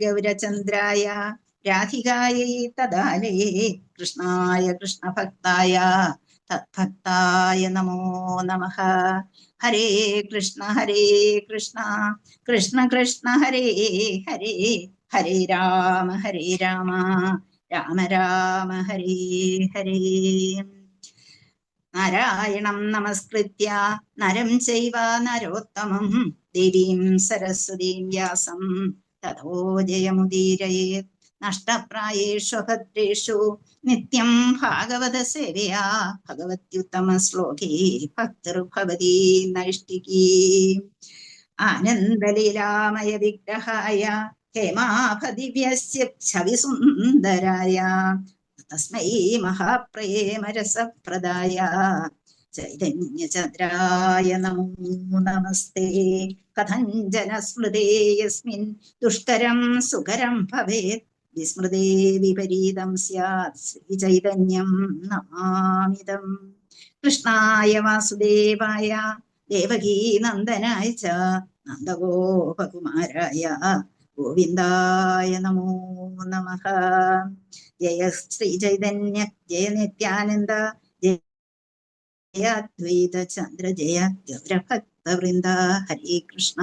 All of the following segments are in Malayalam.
ഗൗരചന്ദ്രായ രാധികായൈ തദാലയേ കൃഷ്ണായ കൃഷ്ണഭക്തായ തദ്ഭക്തായ നമോ നമഃ. ഹരേ കൃഷ്ണ കൃഷ്ണ കൃഷ്ണ ഹരേ ഹരേ, ഹരേ രാമ രാമ രാമ ഹരേ ഹരേ. നാരായണം നമസ്കൃത്യ നരം ചൈവ നരോത്തമം ദേവീം സരസ്വതീം വ്യാസം തതോ ജയമുദീരയേത്. നഷ്ടപ്രായേഷു ഭദ്രേഷു നിത്യം ഭാഗവത സേവയാ ഭഗവത്യുത്തമ ശ്ലോകേ ഭക്തിർഭവതി നൈഷ്ഠികീ. ആനന്ദലീലാമയ വിഗ്രഹായ ഹേമാഭദിവ്യസ്യ ഛവിസുന്ദരായ തസ്മൈ മഹാപ്രേമരസപ്രദായ ചൈതന്യചന്ദ്രായ നമോ നമസ്തേ. കഥഞ്ജന സ്മൃതേ യസ്മിൻ ദുഷ്കരം സുകരം ഭവേത് വിസ്മൃതേ വിപരീതം സ്യാത് ശ്രീചൈതന്യം നമാമിതം. കൃഷ്ണായ വാസുദേവായ ദേവകീ നന്ദനായ ച നന്ദഗോപകുമാരായ ഗോവിന്ദായ നമോ നമഃ. ജയ ശ്രീ ചൈതന്യ ജയ നിത്യാനന്ദ ജയ അദ്വൈത ചന്ദ്ര ജയ ഗൗരഭക്തവൃന്ദ. ഹരേ കൃഷ്ണ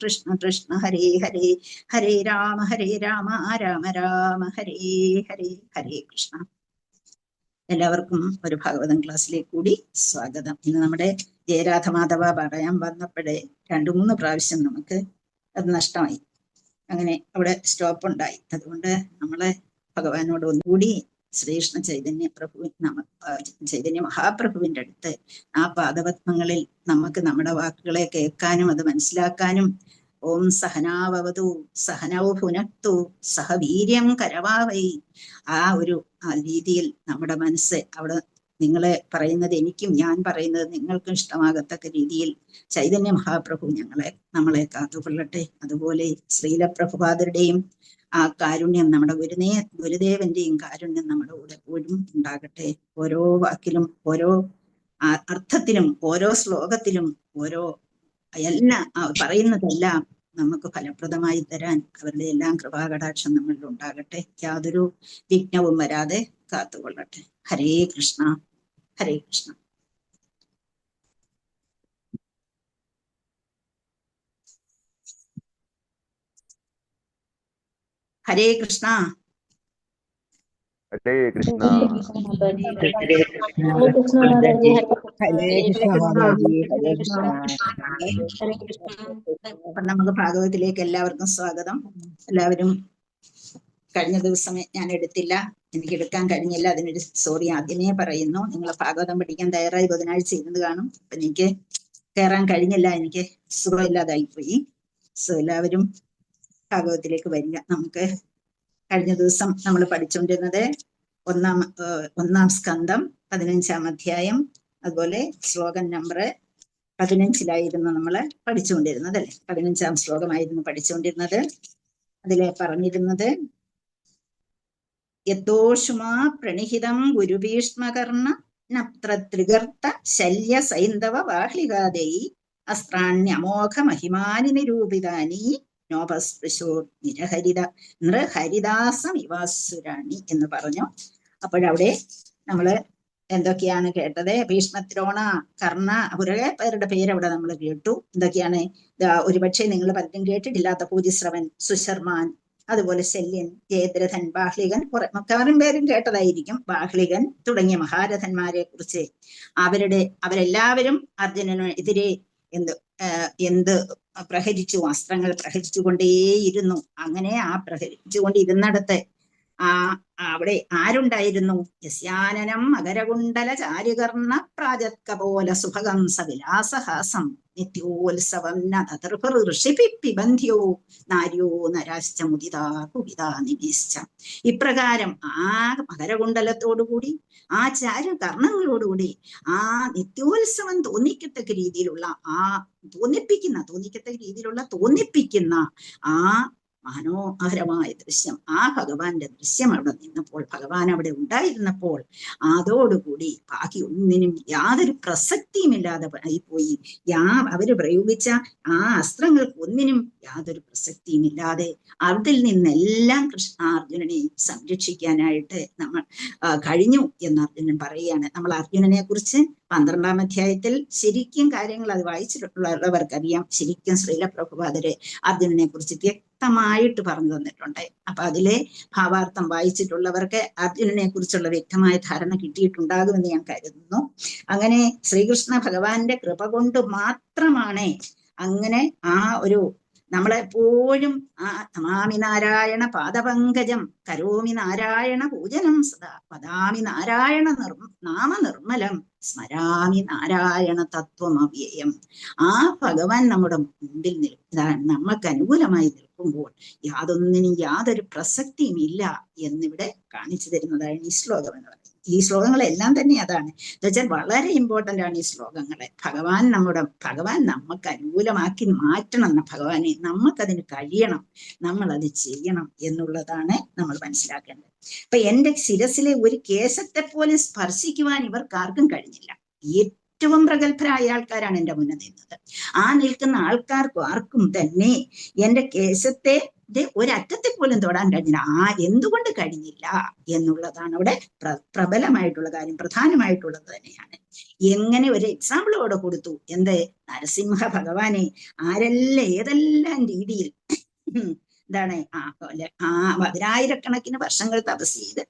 കൃഷ്ണ കൃഷ്ണ ഹരേ ഹരേ, ഹരേ രാമ രാമ രാമ ഹരേ ഹരേ. ഹരേ കൃഷ്ണ. എല്ലാവർക്കും ഒരു ഭാഗവതം ക്ലാസ്സിലേക്ക് കൂടി സ്വാഗതം. ഇന്ന് നമ്മുടെ ജയരാധമാധവ പറയാൻ വന്നപ്പോഴേ 2-3 പ്രാവശ്യം നമുക്ക് അത് നഷ്ടമായി. അങ്ങനെ അവിടെ സ്റ്റോപ്പ് ഉണ്ടായി. അതുകൊണ്ട് നമ്മളെ ഭഗവാനോട് ഒന്നുകൂടി ശ്രീകൃഷ്ണ ചൈതന്യ ചൈതന്യ മഹാപ്രഭുവിന്റെ അടുത്ത് ആ പാദപത്മങ്ങളിൽ നമുക്ക് നമ്മുടെ വാക്കുകളെ കേൾക്കാനും അത് മനസ്സിലാക്കാനും, ഓം സഹനാവവതു സഹനൗ ഭുനക്തു സഹ വീര്യം കരവാവൈ, ആ ഒരു രീതിയിൽ നമ്മുടെ മനസ്സ് അവിടെ നിങ്ങളെ പറയുന്നത് എനിക്കും ഞാൻ പറയുന്നത് നിങ്ങൾക്കും ഇഷ്ടമാകത്തക്ക രീതിയിൽ ചൈതന്യ മഹാപ്രഭു നമ്മളെ കാത്തുകൊള്ളട്ടെ. അതുപോലെ ശ്രീലപ്രഭുപാദരുടെയും ആ കാരുണ്യം, നമ്മുടെ ഗുരുദേവന്റെയും കാരുണ്യം നമ്മുടെ കൂടെ എപ്പോഴും ഉണ്ടാകട്ടെ. ഓരോ വാക്കിലും ഓരോ അർത്ഥത്തിലും ഓരോ ശ്ലോകത്തിലും ഓരോ എല്ലാം പറയുന്നതെല്ലാം നമുക്ക് ഫലപ്രദമായി തരാൻ അവരുടെ എല്ലാം കൃപാകടാക്ഷം നമ്മളിൽ ഉണ്ടാകട്ടെ. യാതൊരു വിഘ്നവും വരാതെ കാത്തുകൊള്ളട്ടെ. ഹരേ കൃഷ്ണ ഹരേ കൃഷ്ണ. ഹരേ കൃഷ്ണ ഹരേ കൃഷ്ണ. നമുക്ക് ഭാഗവതത്തിലേക്ക് എല്ലാവർക്കും സ്വാഗതം. എല്ലാവരും കഴിഞ്ഞ ദിവസം ഞാൻ എടുത്തില്ല, എനിക്ക് എടുക്കാൻ കഴിഞ്ഞില്ല, അതിനൊരു സോറി ആദ്യമേ പറയുന്നു. നിങ്ങൾ ഭാഗവതം പഠിക്കാൻ തയ്യാറായി ബുധനാഴ്ച ഇരുന്ന് കാണും. അപ്പൊ എനിക്ക് കയറാൻ കഴിഞ്ഞില്ല, എനിക്ക് സുഖമില്ലാതായിപ്പോയി. സോ എല്ലാവരും ഭാഗവതത്തിലേക്ക് വരിക. നമുക്ക് കഴിഞ്ഞ ദിവസം നമ്മൾ പഠിച്ചുകൊണ്ടിരുന്നത് ഒന്നാം സ്കന്ധം 15-ാം അധ്യായം, അതുപോലെ ശ്ലോകം നമ്പർ 15-ലായിരുന്നു നമ്മൾ പഠിച്ചുകൊണ്ടിരുന്നത് അല്ലെ. 15-ാം ശ്ലോകമായിരുന്നു പഠിച്ചുകൊണ്ടിരുന്നത്. അതിലെ പറഞ്ഞിരുന്നത് യത്തോഷുമാ പ്രണിഹിതം ഗുരുഭീഷ്മകർണ നത്ര ത്രിഗർത്ത ശല്യ സൈന്ധവ വാഹ്ലികാദൈ അസ്ത്രാണ്യമോഘ മഹിമാനി നിരൂപിതാനി നോപസ്പൃശോ നൃഹരിദാസമിവാസുരാണി എന്ന് പറഞ്ഞു. അപ്പോഴവിടെ നമ്മള് എന്തൊക്കെയാണ് കേട്ടത്? ഭീഷ്മദ്രോണ കർണ കുറെ പേരുടെ പേര് അവിടെ നമ്മൾ കേട്ടു. എന്തൊക്കെയാണ്? ഒരുപക്ഷെ നിങ്ങൾ പലരും കേട്ടിട്ടില്ലാത്ത പൂജിശ്രവൻ, സുശർമാൻ, അതുപോലെ ശല്യൻ, ജയദ്രഥൻ, ബാഹ്ലികൻ, മിക്കവാറും പേരും കേട്ടതായിരിക്കും. ബാഹ്ലികൻ തുടങ്ങിയ മഹാരഥന്മാരെ കുറിച്ച് അവരെല്ലാവരും അർജുനനെതിരെ എന്ത് പ്രഹരിച്ചു, അസ്ത്രങ്ങൾ പ്രഹരിച്ചുകൊണ്ടേയിരുന്നു. അങ്ങനെ ആ പ്രഹരിച്ചുകൊണ്ടിരുന്നിടത്ത് അവിടെ ആരുണ്ടായിരുന്നു? യസ്യാനനം മകരകുണ്ടല ചാരുകർണ പ്രാജത്കപോല സുഭഗം സവിലാസഹാസം നിത്യോത്സവം ഋഷിപിബന്ധ്യോ നാര്യോ നരാശ്ച മുദിതാ കുപിതാ നിമിശ്ച. ഇപ്രകാരം ആ മകരകുണ്ടലത്തോടുകൂടി ആ ചാരുകർണങ്ങളോടുകൂടി ആ നിത്യോത്സവം തോന്നിക്കത്തക്ക രീതിയിലുള്ള തോന്നിപ്പിക്കുന്ന ആ മനോഹരമായ ദൃശ്യം. ആ ഭഗവാന്റെ ദൃശ്യം അവിടെ നിന്നപ്പോൾ, ഭഗവാൻ അവിടെ ഉണ്ടായിരുന്നപ്പോൾ അതോടുകൂടി ബാക്കി ഒന്നിനും യാതൊരു പ്രസക്തിയുമില്ലാതെ ആയിപ്പോയി. അവര് പ്രയോഗിച്ച ആ അസ്ത്രങ്ങൾക്ക് ഒന്നിനും യാതൊരു പ്രസക്തിയുമില്ലാതെ അതിൽ നിന്നെല്ലാം കൃഷ്ണാർജുനനെ സംരക്ഷിക്കാനായിട്ട് നമ്മൾ കഴിഞ്ഞു എന്ന് അർജുനൻ പറയുകയാണ്. നമ്മൾ അർജുനനെ കുറിച്ച് 12-ാം അധ്യായത്തിൽ ശരിക്കും കാര്യങ്ങൾ അത് വായിച്ചിട്ടുള്ളവർക്കറിയാം. ശരിക്കും ശ്രീല പ്രഭുപാദര് അർജുനനെ കുറിച്ച് വ്യക്തമായിട്ട് പറഞ്ഞു തന്നിട്ടുണ്ട്. അപ്പൊ അതിലെ ഭാവാർത്ഥം വായിച്ചിട്ടുള്ളവർക്ക് അർജുനനെ കുറിച്ചുള്ള വ്യക്തമായ ധാരണ കിട്ടിയിട്ടുണ്ടാകുമെന്ന് ഞാൻ കരുതുന്നു. അങ്ങനെ ശ്രീകൃഷ്ണ ഭഗവാന്റെ കൃപ കൊണ്ട് മാത്രമാണ് അങ്ങനെ ആ ഒരു നമ്മളെപ്പോഴും ആ നമാമി നാരായണ പാദപങ്കജം കരോമി നാരായണ പൂജനം സദാ വദാമി നാരായണ നാമ നിർമ്മലം സ്മരാമി നാരായണ തത്വം അവ്യയം. ആ ഭഗവാൻ നമ്മുടെ മുമ്പിൽ നമ്മൾക്ക് അനുകൂലമായി നിൽക്കുമ്പോൾ യാതൊന്നിനും യാതൊരു പ്രസക്തിയും ഇല്ല എന്നിവിടെ കാണിച്ചു തരുന്നതാണ് ഈ ശ്ലോകം എന്ന് പറയുന്നത്. ഈ ശ്ലോകങ്ങളെല്ലാം തന്നെ അതാണ്. എന്നുവെച്ചാൽ വളരെ ഇമ്പോർട്ടന്റ് ആണ് ഈ ശ്ലോകങ്ങളെ. ഭഗവാൻ നമുക്ക് അനുകൂലമാക്കി മാറ്റണം. ഭഗവാനെ നമുക്കതിന് കഴിയണം, നമ്മൾ അത് ചെയ്യണം എന്നുള്ളതാണ് നമ്മൾ മനസ്സിലാക്കേണ്ടത്. അപ്പൊ എന്റെ ശിരസിലെ ഒരു കേശത്തെ പോലും സ്പർശിക്കുവാൻ ഇവർക്കാർക്കും കഴിഞ്ഞില്ല. ഏറ്റവും പ്രഗത്ഭരായ ആൾക്കാരാണ് എന്റെ മുന്നിൽ നിന്നത്. ആ നിൽക്കുന്ന ആൾക്കാർക്കും ആർക്കും തന്നെ എന്റെ കേശത്തെ ഒരറ്റത്തെ പോലും തൊടാൻ കഴിഞ്ഞില്ല. എന്തുകൊണ്ട് കഴിഞ്ഞില്ല എന്നുള്ളതാണ് അവിടെ പ്രബലമായിട്ടുള്ള കാര്യം, പ്രധാനമായിട്ടുള്ളത് തന്നെയാണ്. എങ്ങനെ ഒരു എക്സാമ്പിൾ അവിടെ കൊടുത്തു. നരസിംഹ ഭഗവാനെ ആരെല്ലാം ഏതെല്ലാം രീതിയിൽ എന്താണ് 10,000കണക്കിന് വർഷങ്ങൾ തപസ് ചെയ്ത്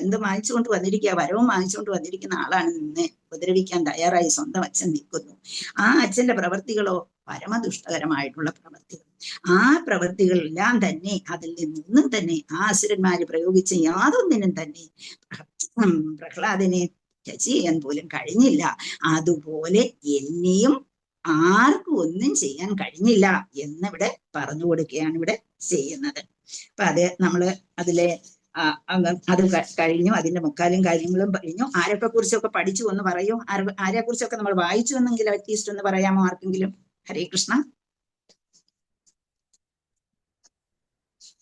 എന്ത് വാങ്ങിച്ചുകൊണ്ട് വന്നിരിക്കുക, വരവും വാങ്ങിച്ചുകൊണ്ട് വന്നിരിക്കുന്ന ആളാണ് നിന്ന് ഉപദ്രവിക്കാൻ തയ്യാറായി സ്വന്തം അച്ഛൻ നിൽക്കുന്നു. ആ അച്ഛന്റെ പ്രവൃത്തികളോ പരമദുഷ്ടകരമായിട്ടുള്ള പ്രവൃത്തികൾ. ആ പ്രവൃത്തികളെല്ലാം തന്നെ അതിൽ നിന്നൊന്നും തന്നെ ആ അസുരന്മാര് പ്രയോഗിച്ച യാതൊന്നിനും തന്നെ പ്രഹ്ലാദനെ ടച്ച് ചെയ്യാൻ പോലും കഴിഞ്ഞില്ല. അതുപോലെ എന്നെയും ആർക്കും ഒന്നും ചെയ്യാൻ കഴിഞ്ഞില്ല എന്നിവിടെ പറഞ്ഞു കൊടുക്കുകയാണ് ഇവിടെ ചെയ്യുന്നത്. അപ്പൊ അതിലെ അത് കഴിഞ്ഞു. അതിന്റെ മുക്കാലും കാര്യങ്ങളും കഴിഞ്ഞു. ആരൊക്കെ കുറിച്ചൊക്കെ പഠിച്ചു എന്ന് പറയൂ. ആരെ കുറിച്ചൊക്കെ നമ്മൾ വായിച്ചു എന്നെങ്കിലും അറ്റ്ലീസ്റ്റ് ഒന്ന് പറയാമോ ആർക്കെങ്കിലും? ഹരേ കൃഷ്ണ.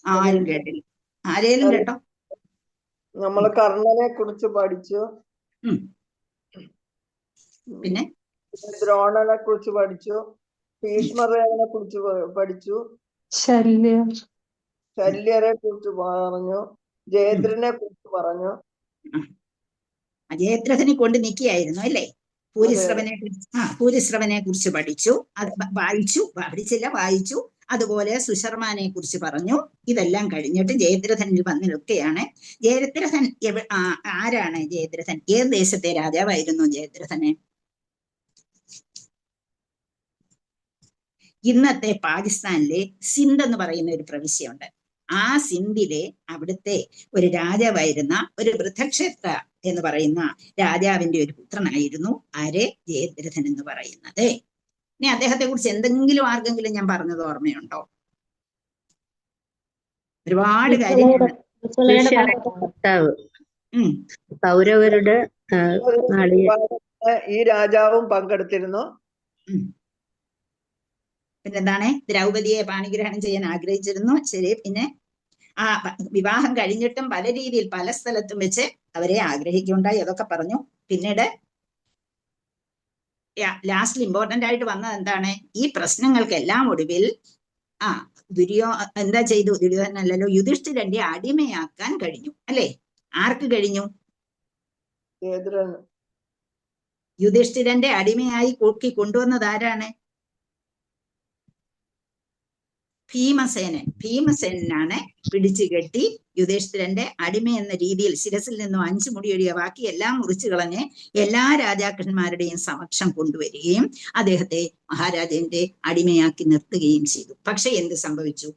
ആരും കേട്ടില്ല. ആരേലും കേട്ടോ? നമ്മള് കർണനെ കുറിച്ച് പഠിച്ചു, പിന്നെ ദ്രോണനെ കുറിച്ച് പഠിച്ചു, ഭീഷ്മദേവനെ കുറിച്ച് പഠിച്ചു, ശല്യരെ കുറിച്ച് പറഞ്ഞു, ജയദ്രനെ കുറിച്ച് പറഞ്ഞു. ജയദ്രഥനെ കൊണ്ട് നിൽക്കുകയായിരുന്നു അല്ലേ? പൂരിശ്രവനെ കുറിച്ച് പഠിച്ചു, വായിച്ചു. അതുപോലെ സുശർമാനെ കുറിച്ച് പറഞ്ഞു. ഇതെല്ലാം കഴിഞ്ഞിട്ട് ജയദ്രഥനിൽ വന്ന് നിൽക്കുകയാണ്. ജയദ്രഥൻ ആരാണ്? ജയദ്രഥൻ ഏത് ദേശത്തെ രാജാവായിരുന്നു ജയദ്രഥന്? ഇന്നത്തെ പാകിസ്ഥാനിലെ സിന്ധ് എന്ന് പറയുന്ന ഒരു പ്രവിശ്യയുണ്ട്. ആ സിന്ധിലെ അവിടുത്തെ ഒരു രാജാവായിരുന്ന ഒരു വൃദ്ധക്ഷേത്ര എന്ന് പറയുന്ന രാജാവിന്റെ ഒരു പുത്രനായിരുന്നു ജയദ്രഥൻ എന്ന് പറയുന്നത്. ഇനി അദ്ദേഹത്തെ കുറിച്ച് എന്തെങ്കിലും ആർക്കെങ്കിലും ഞാൻ പറഞ്ഞത് ഓർമ്മയുണ്ടോ? ഒരുപാട് കാര്യങ്ങൾ. കൗരവരുടെ ഈ രാജാവും പങ്കെടുത്തിരുന്നു. പിന്നെന്താണ്? ദ്രൗപദിയെ പാണിഗ്രഹണം ചെയ്യാൻ ആഗ്രഹിച്ചിരുന്നു. ശരി. പിന്നെ ആ വിവാഹം കഴിഞ്ഞിട്ടും പല രീതിയിൽ പല സ്ഥലത്തും വെച്ച് അവരെ ആഗ്രഹിക്കുകയുണ്ടായി. അതൊക്കെ പറഞ്ഞു. പിന്നീട് ലാസ്റ്റിൽ ഇമ്പോർട്ടന്റ് ആയിട്ട് വന്നത് എന്താണ്? ഈ പ്രശ്നങ്ങൾക്കെല്ലാം ഒടുവിൽ എന്താ ചെയ്തു? ദുര്യോധനല്ലല്ലോ, യുധിഷ്ഠിരന്റെ അടിമയാക്കാൻ കഴിഞ്ഞു അല്ലെ? ആർക്ക് കഴിഞ്ഞു? യുധിഷ്ഠിരന്റെ അടിമയായി കൊണ്ടുവന്നത് ആരാണ്? ഭീമസേനനാണ് പിടിച്ചു കെട്ടി യുധിഷ്ഠിരന്റെ അടിമ എന്ന രീതിയിൽ ശിരസിൽ നിന്നും 5 മുടിയൊഴിയ ബാക്കി എല്ലാം മുറിച്ചു കളഞ്ഞ് എല്ലാ രാജാക്കന്മാരുടെയും സമക്ഷം കൊണ്ടുവരികയും അദ്ദേഹത്തെ മഹാരാജന്റെ അടിമയാക്കി നിർത്തുകയും ചെയ്തു. പക്ഷെ എന്ത് സംഭവിച്ചു?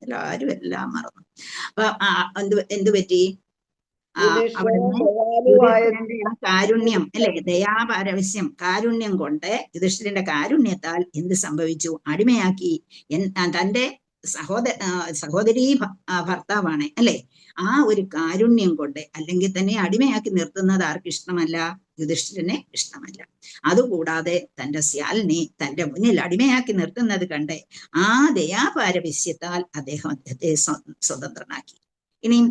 എല്ലാവരും എല്ലാം മറന്നു. അപ്പൊ എന്തു പറ്റി? കാരുണ്യം അല്ലെ, ദയാപാരവശ്യം, കാരുണ്യം കൊണ്ട് യുധിഷ്ഠിരന്റെ കാരുണ്യത്താൽ എന്ത് സംഭവിച്ചു? അടിമയാക്കി തന്റെ സഹോദരീ ഭർത്താവാണ് അല്ലെ. ആ ഒരു കാരുണ്യം കൊണ്ട്, അല്ലെങ്കിൽ തന്നെ അടിമയാക്കി നിർത്തുന്നത് ആർക്ക് ഇഷ്ടമല്ല? യുധിഷ്ഠിരനെ ഇഷ്ടമല്ല. അതുകൂടാതെ തന്റെ സ്യാലിനെ തന്റെ മുന്നിൽ അടിമയാക്കി നിർത്തുന്നത് കണ്ട് ആ ദയാപാരവശ്യത്താൽ അദ്ദേഹത്തെ സ്വതന്ത്രനാക്കി. ഇനിയും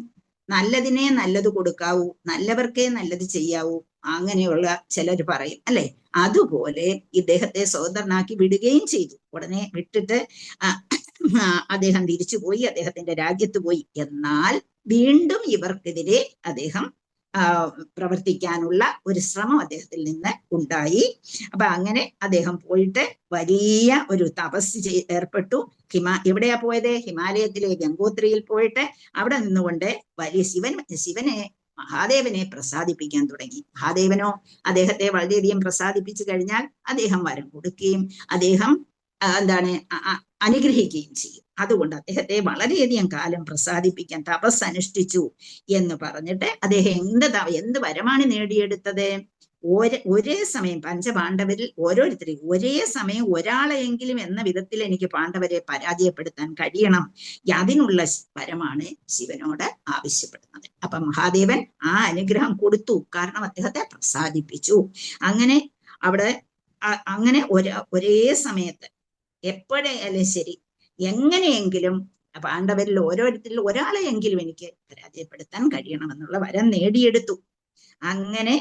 നല്ലതിനെ നല്ലത് കൊടുക്കാവൂ, നല്ലവർക്കേ നല്ലത് ചെയ്യാവൂ, അങ്ങനെയുള്ള ചിലർ പറയും അല്ലെ. അതുപോലെ ഇദ്ദേഹത്തെ സ്വതന്ത്രനാക്കി വിടുകയും ചെയ്തു. ഉടനെ വിട്ടിട്ട് അദ്ദേഹം തിരിച്ചുപോയി, അദ്ദേഹത്തിന്റെ രാജ്യത്ത് പോയി. എന്നാൽ വീണ്ടും ഇവർക്കെതിരെ അദ്ദേഹം പ്രവർത്തിക്കാനുള്ള ഒരു ശ്രമം അദ്ദേഹത്തിൽ നിന്ന് ഉണ്ടായി. അപ്പൊ അങ്ങനെ അദ്ദേഹം പോയിട്ട് വലിയ ഒരു തപസ് ഏർപ്പെട്ടു. എവിടെയാ പോയത്? ഹിമാലയത്തിലെ ഗംഗോത്രിയിൽ പോയിട്ട് അവിടെ നിന്നുകൊണ്ട് വലിയ ശിവനെ മഹാദേവനെ പ്രസാദിപ്പിക്കാൻ തുടങ്ങി. മഹാദേവനോ അദ്ദേഹത്തെ വളരെയധികം പ്രസാദിപ്പിച്ചു കഴിഞ്ഞാൽ അദ്ദേഹം വരം കൊടുക്കുകയും അദ്ദേഹം അനുഗ്രഹിക്കുകയും ചെയ്യും. അതുകൊണ്ട് അദ്ദേഹത്തെ വളരെയധികം കാലം പ്രസാദിപ്പിക്കാൻ തപസ് അനുഷ്ഠിച്ചു എന്ന് പറഞ്ഞിട്ട് അദ്ദേഹം എന്ത് വരമാണ് നേടിയെടുത്തത്? ഒരേ സമയം പഞ്ചപാണ്ഡവരിൽ ഓരോരുത്തരെയും ഒരേ സമയം ഒരാളെയെങ്കിലും എന്ന വിധത്തിൽ എനിക്ക് പാണ്ഡവരെ പരാജയപ്പെടുത്താൻ കഴിയണം, അതിനുള്ള വരമാണ് ശിവനോട് ആവശ്യപ്പെടുന്നത്. അപ്പൊ മഹാദേവൻ ആ അനുഗ്രഹം കൊടുത്തു, കാരണം അദ്ദേഹത്തെ പ്രസാദിപ്പിച്ചു. അങ്ങനെ ഒരേ സമയത്ത് എപ്പോഴായാലും ശരി, എങ്ങനെയെങ്കിലും പാണ്ഡവരിൽ ഓരോരുത്തരിൽ ഒരാളെയെങ്കിലും എനിക്ക് പരാജയപ്പെടുത്താൻ കഴിയണമെന്നുള്ള വരം നേടിയെടുത്തു. അങ്ങനെ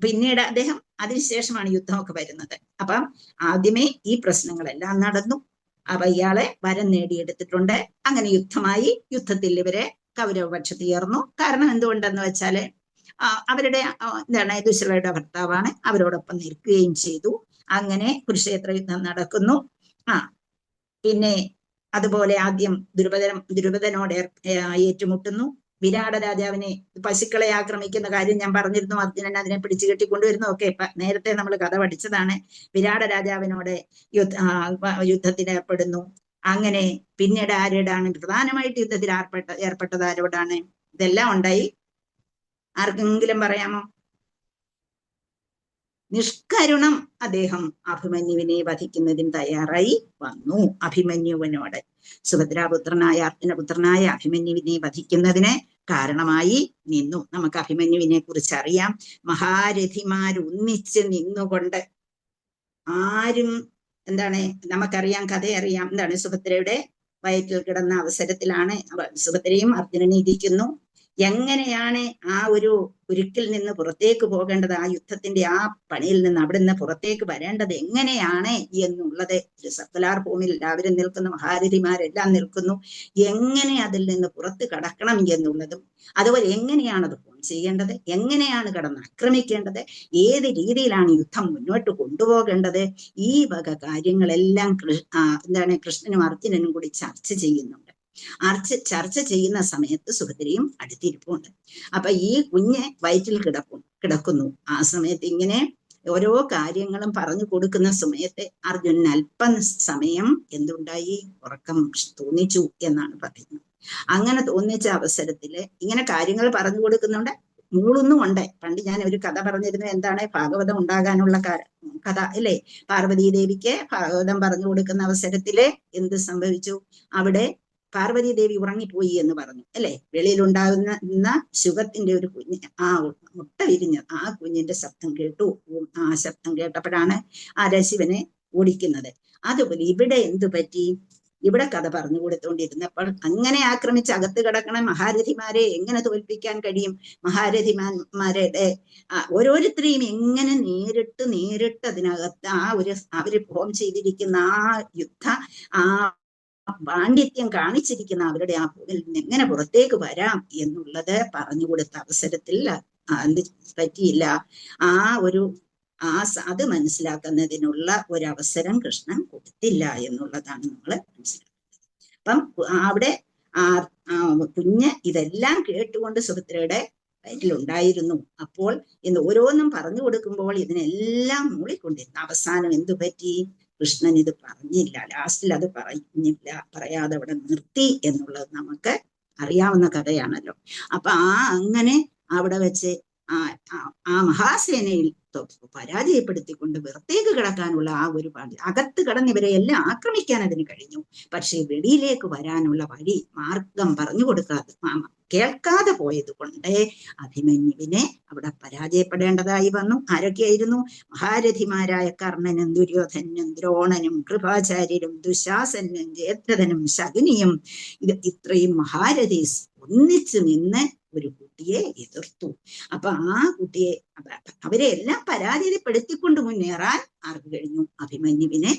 പിന്നീട് അദ്ദേഹം അതിനുശേഷമാണ് യുദ്ധമൊക്കെ വരുന്നത്. അപ്പം ആദ്യമേ ഈ പ്രശ്നങ്ങളെല്ലാം നടന്നു. അപ്പൊ ഇയാളെ വരം നേടിയെടുത്തിട്ടുണ്ട്. അങ്ങനെ യുദ്ധമായി. യുദ്ധത്തിൽ ഇവരെ കൗരവപക്ഷത്ത് ചേർന്നു. കാരണം എന്തുകൊണ്ടെന്ന് വെച്ചാല് അവരുടെ ദുശ്ശലയുടെ ഭർത്താവാണ്, അവരോടൊപ്പം നിൽക്കുകയും ചെയ്തു. അങ്ങനെ കുരുക്ഷേത്ര യുദ്ധം നടക്കുന്നു. പിന്നെ അതുപോലെ ആദ്യം ദുരുപദനോട് ഏറ്റുമുട്ടുന്നു. വിരാട രാജാവിനെ, പശുക്കളെ ആക്രമിക്കുന്ന കാര്യം ഞാൻ പറഞ്ഞിരുന്നു. അർജുനൻ അതിനെ പിടിച്ചു കെട്ടിക്കൊണ്ടുവരുന്നു. ഒക്കെ നേരത്തെ നമ്മൾ കഥ പഠിച്ചതാണ്. വിരാട രാജാവിനോട് യുദ്ധത്തിന് ഏർപ്പെടുന്നു. അങ്ങനെ പിന്നീട് ആരോടാണ് പ്രധാനമായിട്ട് യുദ്ധത്തിൽ ഏർപ്പെട്ടത്? ആരോടാണ്? ഇതെല്ലാം ഉണ്ടായി. ആർക്കെങ്കിലും പറയാമോ? നിഷ്കരുണം അദ്ദേഹം അഭിമന്യുവിനെ വധിക്കുന്നതിന് തയ്യാറായി വന്നു. അഭിമന്യുവിനോട്, സുഭദ്രാപുത്രനായ അർജുനപുത്രനായ അഭിമന്യുവിനെ വധിക്കുന്നതിന് കാരണമായി നിന്നു. നമുക്ക് അഭിമന്യുവിനെ കുറിച്ച് അറിയാം. മഹാരഥിമാരൊന്നിച്ച് നിന്നുകൊണ്ട് ആരും നമുക്കറിയാം, കഥയറിയാം. സുഭദ്രയുടെ വയറ്റിൽ കിടന്ന അവസരത്തിലാണ് സുഭദ്രയും അർജുനനെ ഇരിക്കുന്നു. എങ്ങനെയാണ് ആ ഒരു കുരുക്കിൽ നിന്ന് പുറത്തേക്ക് പോകേണ്ടത്, ആ യുദ്ധത്തിന്റെ ആ പണിയിൽ നിന്ന് അവിടെ നിന്ന് പുറത്തേക്ക് വരേണ്ടത് എങ്ങനെയാണ് എന്നുള്ളത് സർക്കുലാർ ഫോമിൽ എല്ലാവരും നിൽക്കുന്നു, മഹാരഥിമാരെല്ലാം നിൽക്കുന്നു. എങ്ങനെ അതിൽ നിന്ന് പുറത്ത് കടക്കണം എന്നുള്ളതും, അതുപോലെ എങ്ങനെയാണ് അത് ഫോം ചെയ്യേണ്ടത്, എങ്ങനെയാണ് കടന്ന് ആക്രമിക്കേണ്ടത്, ഏത് രീതിയിലാണ് യുദ്ധം മുന്നോട്ട് കൊണ്ടുപോകേണ്ടത്, ഈ വക കാര്യങ്ങളെല്ലാം കൃഷ്ണനും അർജുനനും കൂടി ചർച്ച ചെയ്യുന്നുണ്ട്. ചർച്ച ചെയ്യുന്ന സമയത്ത് സുഭദ്രയും അടുത്തിരിപ്പുണ്ട്. അപ്പൊ ഈ കുഞ്ഞ് വയറ്റിൽ കിടക്കുന്നു. ആ സമയത്ത് ഇങ്ങനെ ഓരോ കാര്യങ്ങളും പറഞ്ഞു കൊടുക്കുന്ന സമയത്ത് അർജുനൻ അല്പം സമയം എന്തുണ്ടായി? ഉറക്കം തോന്നിച്ചു എന്നാണ് പറയുന്നത്. അങ്ങനെ തോന്നിച്ച അവസരത്തില് ഇങ്ങനെ കാര്യങ്ങൾ പറഞ്ഞു കൊടുക്കുന്നുണ്ട്, മൂളൊന്നുമുണ്ട്. പണ്ട് ഞാൻ ഒരു കഥ പറഞ്ഞിരുന്നു. ഭാഗവതം ഉണ്ടാകാനുള്ള കഥ അല്ലേ? പാർവതീദേവിക്ക് ഭാഗവതം പറഞ്ഞു കൊടുക്കുന്ന അവസരത്തില് എന്ത് സംഭവിച്ചു? അവിടെ പാർവതി ദേവി ഉറങ്ങിപ്പോയി എന്ന് പറഞ്ഞു അല്ലെ. വെളിയിലുണ്ടാകുന്ന ശുഗത്തിന്റെ ഒരു കുഞ്ഞ്, ആ മുട്ട വിരിഞ്ഞ ആ കുഞ്ഞിന്റെ ശബ്ദം കേട്ടു. ആ ശബ്ദം കേട്ടപ്പോഴാണ് ശിവനെ ഓടിക്കുന്നത്. അതുപോലെ ഇവിടെ എന്തു പറ്റി? ഇവിടെ കഥ പറഞ്ഞു കൊടുത്തുകൊണ്ടിരുന്നപ്പോൾ അങ്ങനെ ആക്രമിച്ച് അകത്ത് കിടക്കണം മഹാരഥിമാരെ എങ്ങനെ തോൽപ്പിക്കാൻ കഴിയും? മഹാരഥിമാരുടെ ഓരോരുത്തരെയും എങ്ങനെ നേരിട്ട് അതിനകത്ത് അവര് ഫോം ചെയ്തിരിക്കുന്ന ആ യുദ്ധ പാണ്ഡിത്യം കാണിച്ചിരിക്കുന്ന അവരുടെ ആ പോരിൽ നിന്ന് എങ്ങനെ പുറത്തേക്ക് വരാം എന്നുള്ളത് പറഞ്ഞു കൊടുത്ത അവസരത്തിൽ എന്ത് പറ്റിയില്ല? അത് മനസ്സിലാക്കുന്നതിനുള്ള ഒരവസരം കൃഷ്ണൻ കൊടുത്തില്ല എന്നുള്ളതാണ് നമ്മൾ മനസ്സിലാക്കുന്നത്. അപ്പം അവിടെ കുഞ്ഞ് ഇതെല്ലാം കേട്ടുകൊണ്ട് സുഭദ്രയുടെ വയറ്റിലുണ്ടായിരുന്നു. അപ്പോൾ ഓരോന്നും പറഞ്ഞു കൊടുക്കുമ്പോൾ ഇതിനെല്ലാം മൂളിക്കൊണ്ടിരുന്നു. അവസാനം എന്തു പറ്റി? കൃഷ്ണൻ ഇത് പറഞ്ഞില്ല. ലാസ്റ്റിൽ അത് പറയാതെ അവിടെ നിർത്തി എന്നുള്ളത് നമുക്ക് അറിയാവുന്ന കഥയാണല്ലോ. അപ്പൊ അങ്ങനെ അവിടെ വെച്ച് ആ മഹാസേനയിൽ പരാജയപ്പെടുത്തിക്കൊണ്ട് പുറത്തേക്ക് കിടക്കാനുള്ള ആ ഒരു വഴി, അകത്ത് കടന്ന് ഇവരെ എല്ലാം ആക്രമിക്കാൻ അതിന് കഴിഞ്ഞു. പക്ഷെ വെളിയിലേക്ക് വരാനുള്ള വഴി മാർഗം പറഞ്ഞു കൊടുക്കാതെ കേൾക്കാതെ പോയത് കൊണ്ട് അഭിമന്യുവിനെ അവിടെ പരാജയപ്പെടേണ്ടതായി വന്നു. ആരൊക്കെയായിരുന്നു? മഹാരഥിമാരായ കർണനും ദുര്യോധനും ദ്രോണനും കൃപാചാര്യരും ദുശാസനും ജയദ്രഥനും ശകുനിയും ഇത്രയും മഹാരഥീസ് ഒന്നിച്ചു നിന്ന് ഒരു കുട്ടിയെ എതിർത്തു. അപ്പൊ ആ കുട്ടിയെ അവരെ എല്ലാം പരാജയപ്പെടുത്തിക്കൊണ്ട് മുന്നേറാൻ ആർക്ക് കഴിഞ്ഞു? അഭിമന്യുവിനെ.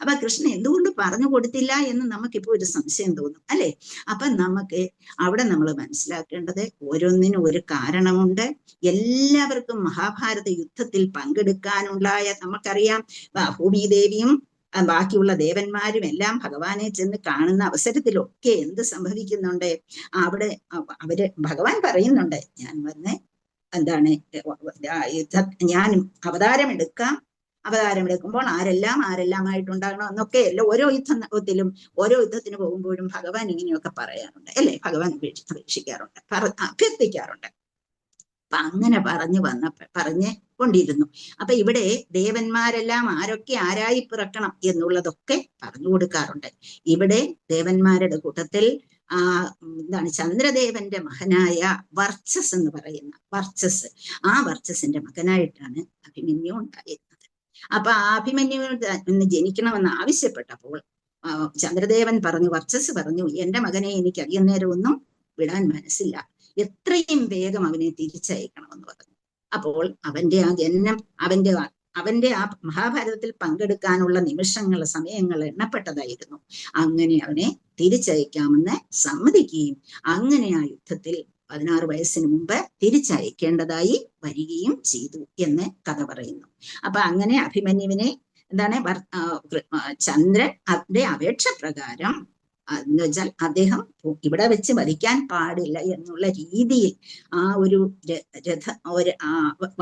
അപ്പൊ കൃഷ്ണൻ എന്തുകൊണ്ട് പറഞ്ഞു കൊടുത്തില്ല എന്ന് നമുക്കിപ്പോ ഒരു സംശയം തോന്നും, അല്ലെ? അപ്പൊ നമുക്ക് അവിടെ നമ്മൾ മനസ്സിലാക്കേണ്ടത് ഓരോന്നിനും ഒരു കാരണമുണ്ട്. എല്ലാവർക്കും മഹാഭാരത യുദ്ധത്തിൽ പങ്കെടുക്കാനുണ്ടായ, നമുക്കറിയാം ഭൂമിദേവിയും ബാക്കിയുള്ള ദേവന്മാരും എല്ലാം ഭഗവാനെ ചെന്ന് കാണുന്ന അവസരത്തിലൊക്കെ എന്ത് സംഭവിക്കുന്നുണ്ട്? അവിടെ അവര് ഭഗവാൻ പറയുന്നുണ്ട്, ഞാൻ വന്ന് എന്താണ് ഞാൻ അവതാരമെടുക്കുമ്പോൾ ആരെല്ലാമായിട്ടുണ്ടാകണം എന്നൊക്കെ അല്ല ഓരോ യുദ്ധത്തിന് പോകുമ്പോഴും ഭഗവാൻ ഇങ്ങനെയൊക്കെ പറയാറുണ്ട്, അല്ലെ? ഭഗവാൻ അപേക്ഷിക്കാറുണ്ട്, അഭ്യർത്ഥിക്കാറുണ്ട്. അപ്പൊ അങ്ങനെ പറഞ്ഞ് കൊണ്ടിരുന്നു. അപ്പൊ ഇവിടെ ദേവന്മാരെല്ലാം ആരായി പിറക്കണം എന്നുള്ളതൊക്കെ പറഞ്ഞു കൊടുക്കാറുണ്ട്. ഇവിടെ ദേവന്മാരുടെ കൂട്ടത്തിൽ എന്താണ് ചന്ദ്രദേവന്റെ മകനായ വർച്ചസ് എന്ന് പറയുന്ന ആ വർച്ചസിന്റെ മകനായിട്ടാണ് അഭിമന്യു ഉണ്ടായിരുന്നത്. അപ്പൊ ആ അഭിമന്യുവിന് ജനിക്കണമെന്ന് ആവശ്യപ്പെട്ടപ്പോൾ ചന്ദ്രദേവൻ വർച്ചസ് പറഞ്ഞു, എന്റെ മകനെ എനിക്ക് അധികം നേരമൊന്നും വിടാൻ മനസ്സില്ല, എത്രയും വേഗം അവനെ തിരിച്ചയക്കണമെന്ന് പറഞ്ഞു. അപ്പോൾ അവന്റെ ആ ജനനം, അവന്റെ ആ മഹാഭാരതത്തിൽ പങ്കെടുക്കാനുള്ള സമയങ്ങൾ എണ്ണപ്പെട്ടതായിരുന്നു. അങ്ങനെ അവനെ തിരിച്ചയക്കാമെന്ന് സമ്മതിക്കുകയും അങ്ങനെ ആ യുദ്ധത്തിൽ 16 വയസ്സിന് മുമ്പ് തിരിച്ചയക്കേണ്ടതായി വരികയും ചെയ്തു എന്ന് കഥ പറയുന്നു. അപ്പൊ അങ്ങനെ അഭിമന്യുവിനെ എന്താണ് ചന്ദ്രൻ അതിന്റെ അപേക്ഷ പ്രകാരം എന്ന് വെച്ചാൽ അദ്ദേഹം ഇവിടെ വെച്ച് വധിക്കാൻ പാടില്ല എന്നുള്ള രീതിയിൽ ആ ഒരു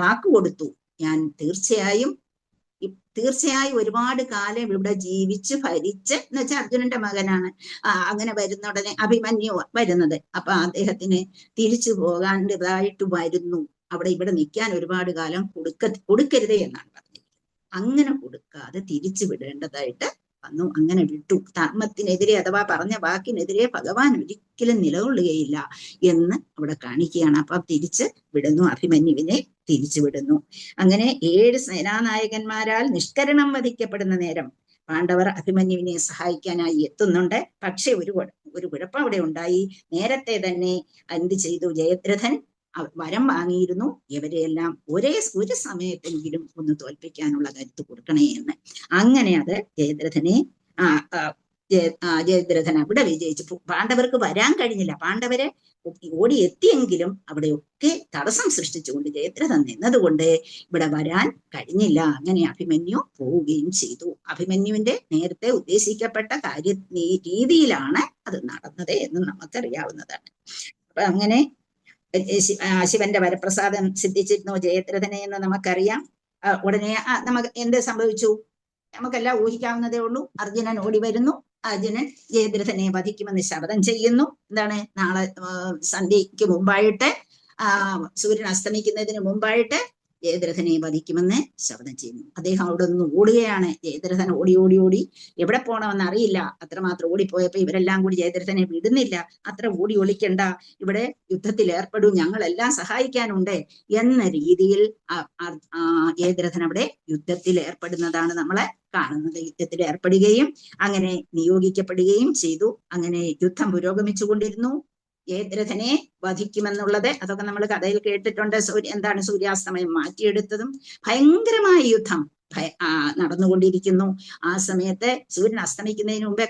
വാക്ക് കൊടുത്തു. ഞാൻ തീർച്ചയായും ഒരുപാട് കാലം ഇവിടെ ജീവിച്ച് ഭരിച്ച്, എന്ന് വെച്ചാൽ അർജുനന്റെ മകനാണ് അങ്ങനെ വരുന്ന ഉടനെ അഭിമന്യു വരുന്നത്. അപ്പൊ അദ്ദേഹത്തിന് തിരിച്ചു പോകാണ്ടതായിട്ട് വരുന്നു. ഇവിടെ നിൽക്കാൻ ഒരുപാട് കാലം കൊടുക്കരുതേ എന്നാണ് പറഞ്ഞത്. അങ്ങനെ കൊടുക്കാതെ തിരിച്ചു വിടേണ്ടതായിട്ട് വന്നു. അങ്ങനെ വിട്ടു. ധർമ്മത്തിനെതിരെ അഥവാ പറഞ്ഞ വാക്കിനെതിരെ ഭഗവാൻ ഒരിക്കലും നിലകൊള്ളുകയില്ല എന്ന് അവിടെ കാണിക്കുകയാണ്. അപ്പൊ തിരിച്ച് വിടുന്നു, അഭിമന്യുവിനെ തിരിച്ചു വിടുന്നു. അങ്ങനെ 7 സേനാനായകന്മാരാൽ നിഷ്കരണം വധിക്കപ്പെടുന്ന നേരം പാണ്ഡവർ അഭിമന്യുവിനെ സഹായിക്കാനായി എത്തുന്നുണ്ട്. പക്ഷെ ഒരു കുഴപ്പം അവിടെ ഉണ്ടായി. നേരത്തെ തന്നെ എന്ത് ചെയ്തു? ജയദ്രഥൻ വരം വാങ്ങിയിരുന്നു ഇവരെയെല്ലാം ഒരു സമയത്തെങ്കിലും ഒന്ന് തോൽപ്പിക്കാനുള്ള കരുത്ത് കൊടുക്കണേ എന്ന്. അങ്ങനെ അത് ജയദ്രഥൻ അവിടെ വിജയിച്ചു. പാണ്ഡവർക്ക് വരാൻ കഴിഞ്ഞില്ല. പാണ്ഡവരെ ഓടി എത്തിയെങ്കിലും അവിടെയൊക്കെ തടസ്സം സൃഷ്ടിച്ചുകൊണ്ട് ജയദ്രഥൻ നിന്നതുകൊണ്ട് ഇവിടെ വരാൻ കഴിഞ്ഞില്ല. അങ്ങനെ അഭിമന്യു പോവുകയും ചെയ്തു. അഭിമന്യുവിന്റെ നേരത്തെ ഉദ്ദേശിക്കപ്പെട്ട രീതിയിലാണ് അത് നടന്നത് എന്ന് നമുക്കറിയാവുന്നതാണ്. അപ്പൊ അങ്ങനെ ശിവന്റെ വരപ്രസാദം സിദ്ധിച്ചിരുന്നു ജയദ്രഥനെ എന്ന് നമുക്കറിയാം. ഉടനെ നമുക്ക് എന്ത് സംഭവിച്ചു? നമുക്കെല്ലാം ഊഹിക്കാവുന്നതേ ഉള്ളൂ. അർജുനൻ ഓടി വരുന്നു. അർജുനൻ ജയദ്രഥനെ വധിക്കുമെന്ന് ശപഥം ചെയ്യുന്നു. എന്താണ്? നാളെ സന്ധ്യയ്ക്ക് മുമ്പായിട്ട്, സൂര്യൻ അസ്തമിക്കുന്നതിന് മുമ്പായിട്ട് ജയദ്രഥനെ വധിക്കുമെന്ന് ശപഥം ചെയ്യുന്നു. അദ്ദേഹം അവിടെ നിന്ന് ഓടുകയാണ്. ജയദ്രഥൻ ഓടി എവിടെ പോകണമെന്ന് അറിയില്ല. അത്രമാത്രം ഓടിപ്പോയപ്പോ ഇവരെല്ലാം കൂടി ജയദ്രഥനെ വിടുന്നില്ല. അത്ര ഓടി ഒളിക്കണ്ട, ഇവിടെ യുദ്ധത്തിൽ ഏർപ്പെടൂ, ഞങ്ങളെല്ലാം സഹായിക്കാനുണ്ട് എന്ന രീതിയിൽ ജയദ്രഥൻ അവിടെ യുദ്ധത്തിൽ ഏർപ്പെടുന്നതാണ് നമ്മളെ കാണുന്നത്. യുദ്ധത്തിൽ ഏർപ്പെടുകയും അങ്ങനെ നിയോഗിക്കപ്പെടുകയും ചെയ്തു. അങ്ങനെ യുദ്ധം പുരോഗമിച്ചു കൊണ്ടിരുന്നു. ജയദ്രഥനെ വധിക്കുമെന്നുള്ളത് അതൊക്കെ നമ്മൾ കഥയിൽ കേട്ടിട്ടുണ്ട്. എന്താണ് സൂര്യാസ്തമയം മാറ്റിയെടുത്തതും ഭയങ്കരമായ യുദ്ധം നടന്നുകൊണ്ടിരിക്കുന്നു. ആ സമയത്ത് സൂര്യൻ അസ്തമിക്കുന്നതിന് മുമ്പേ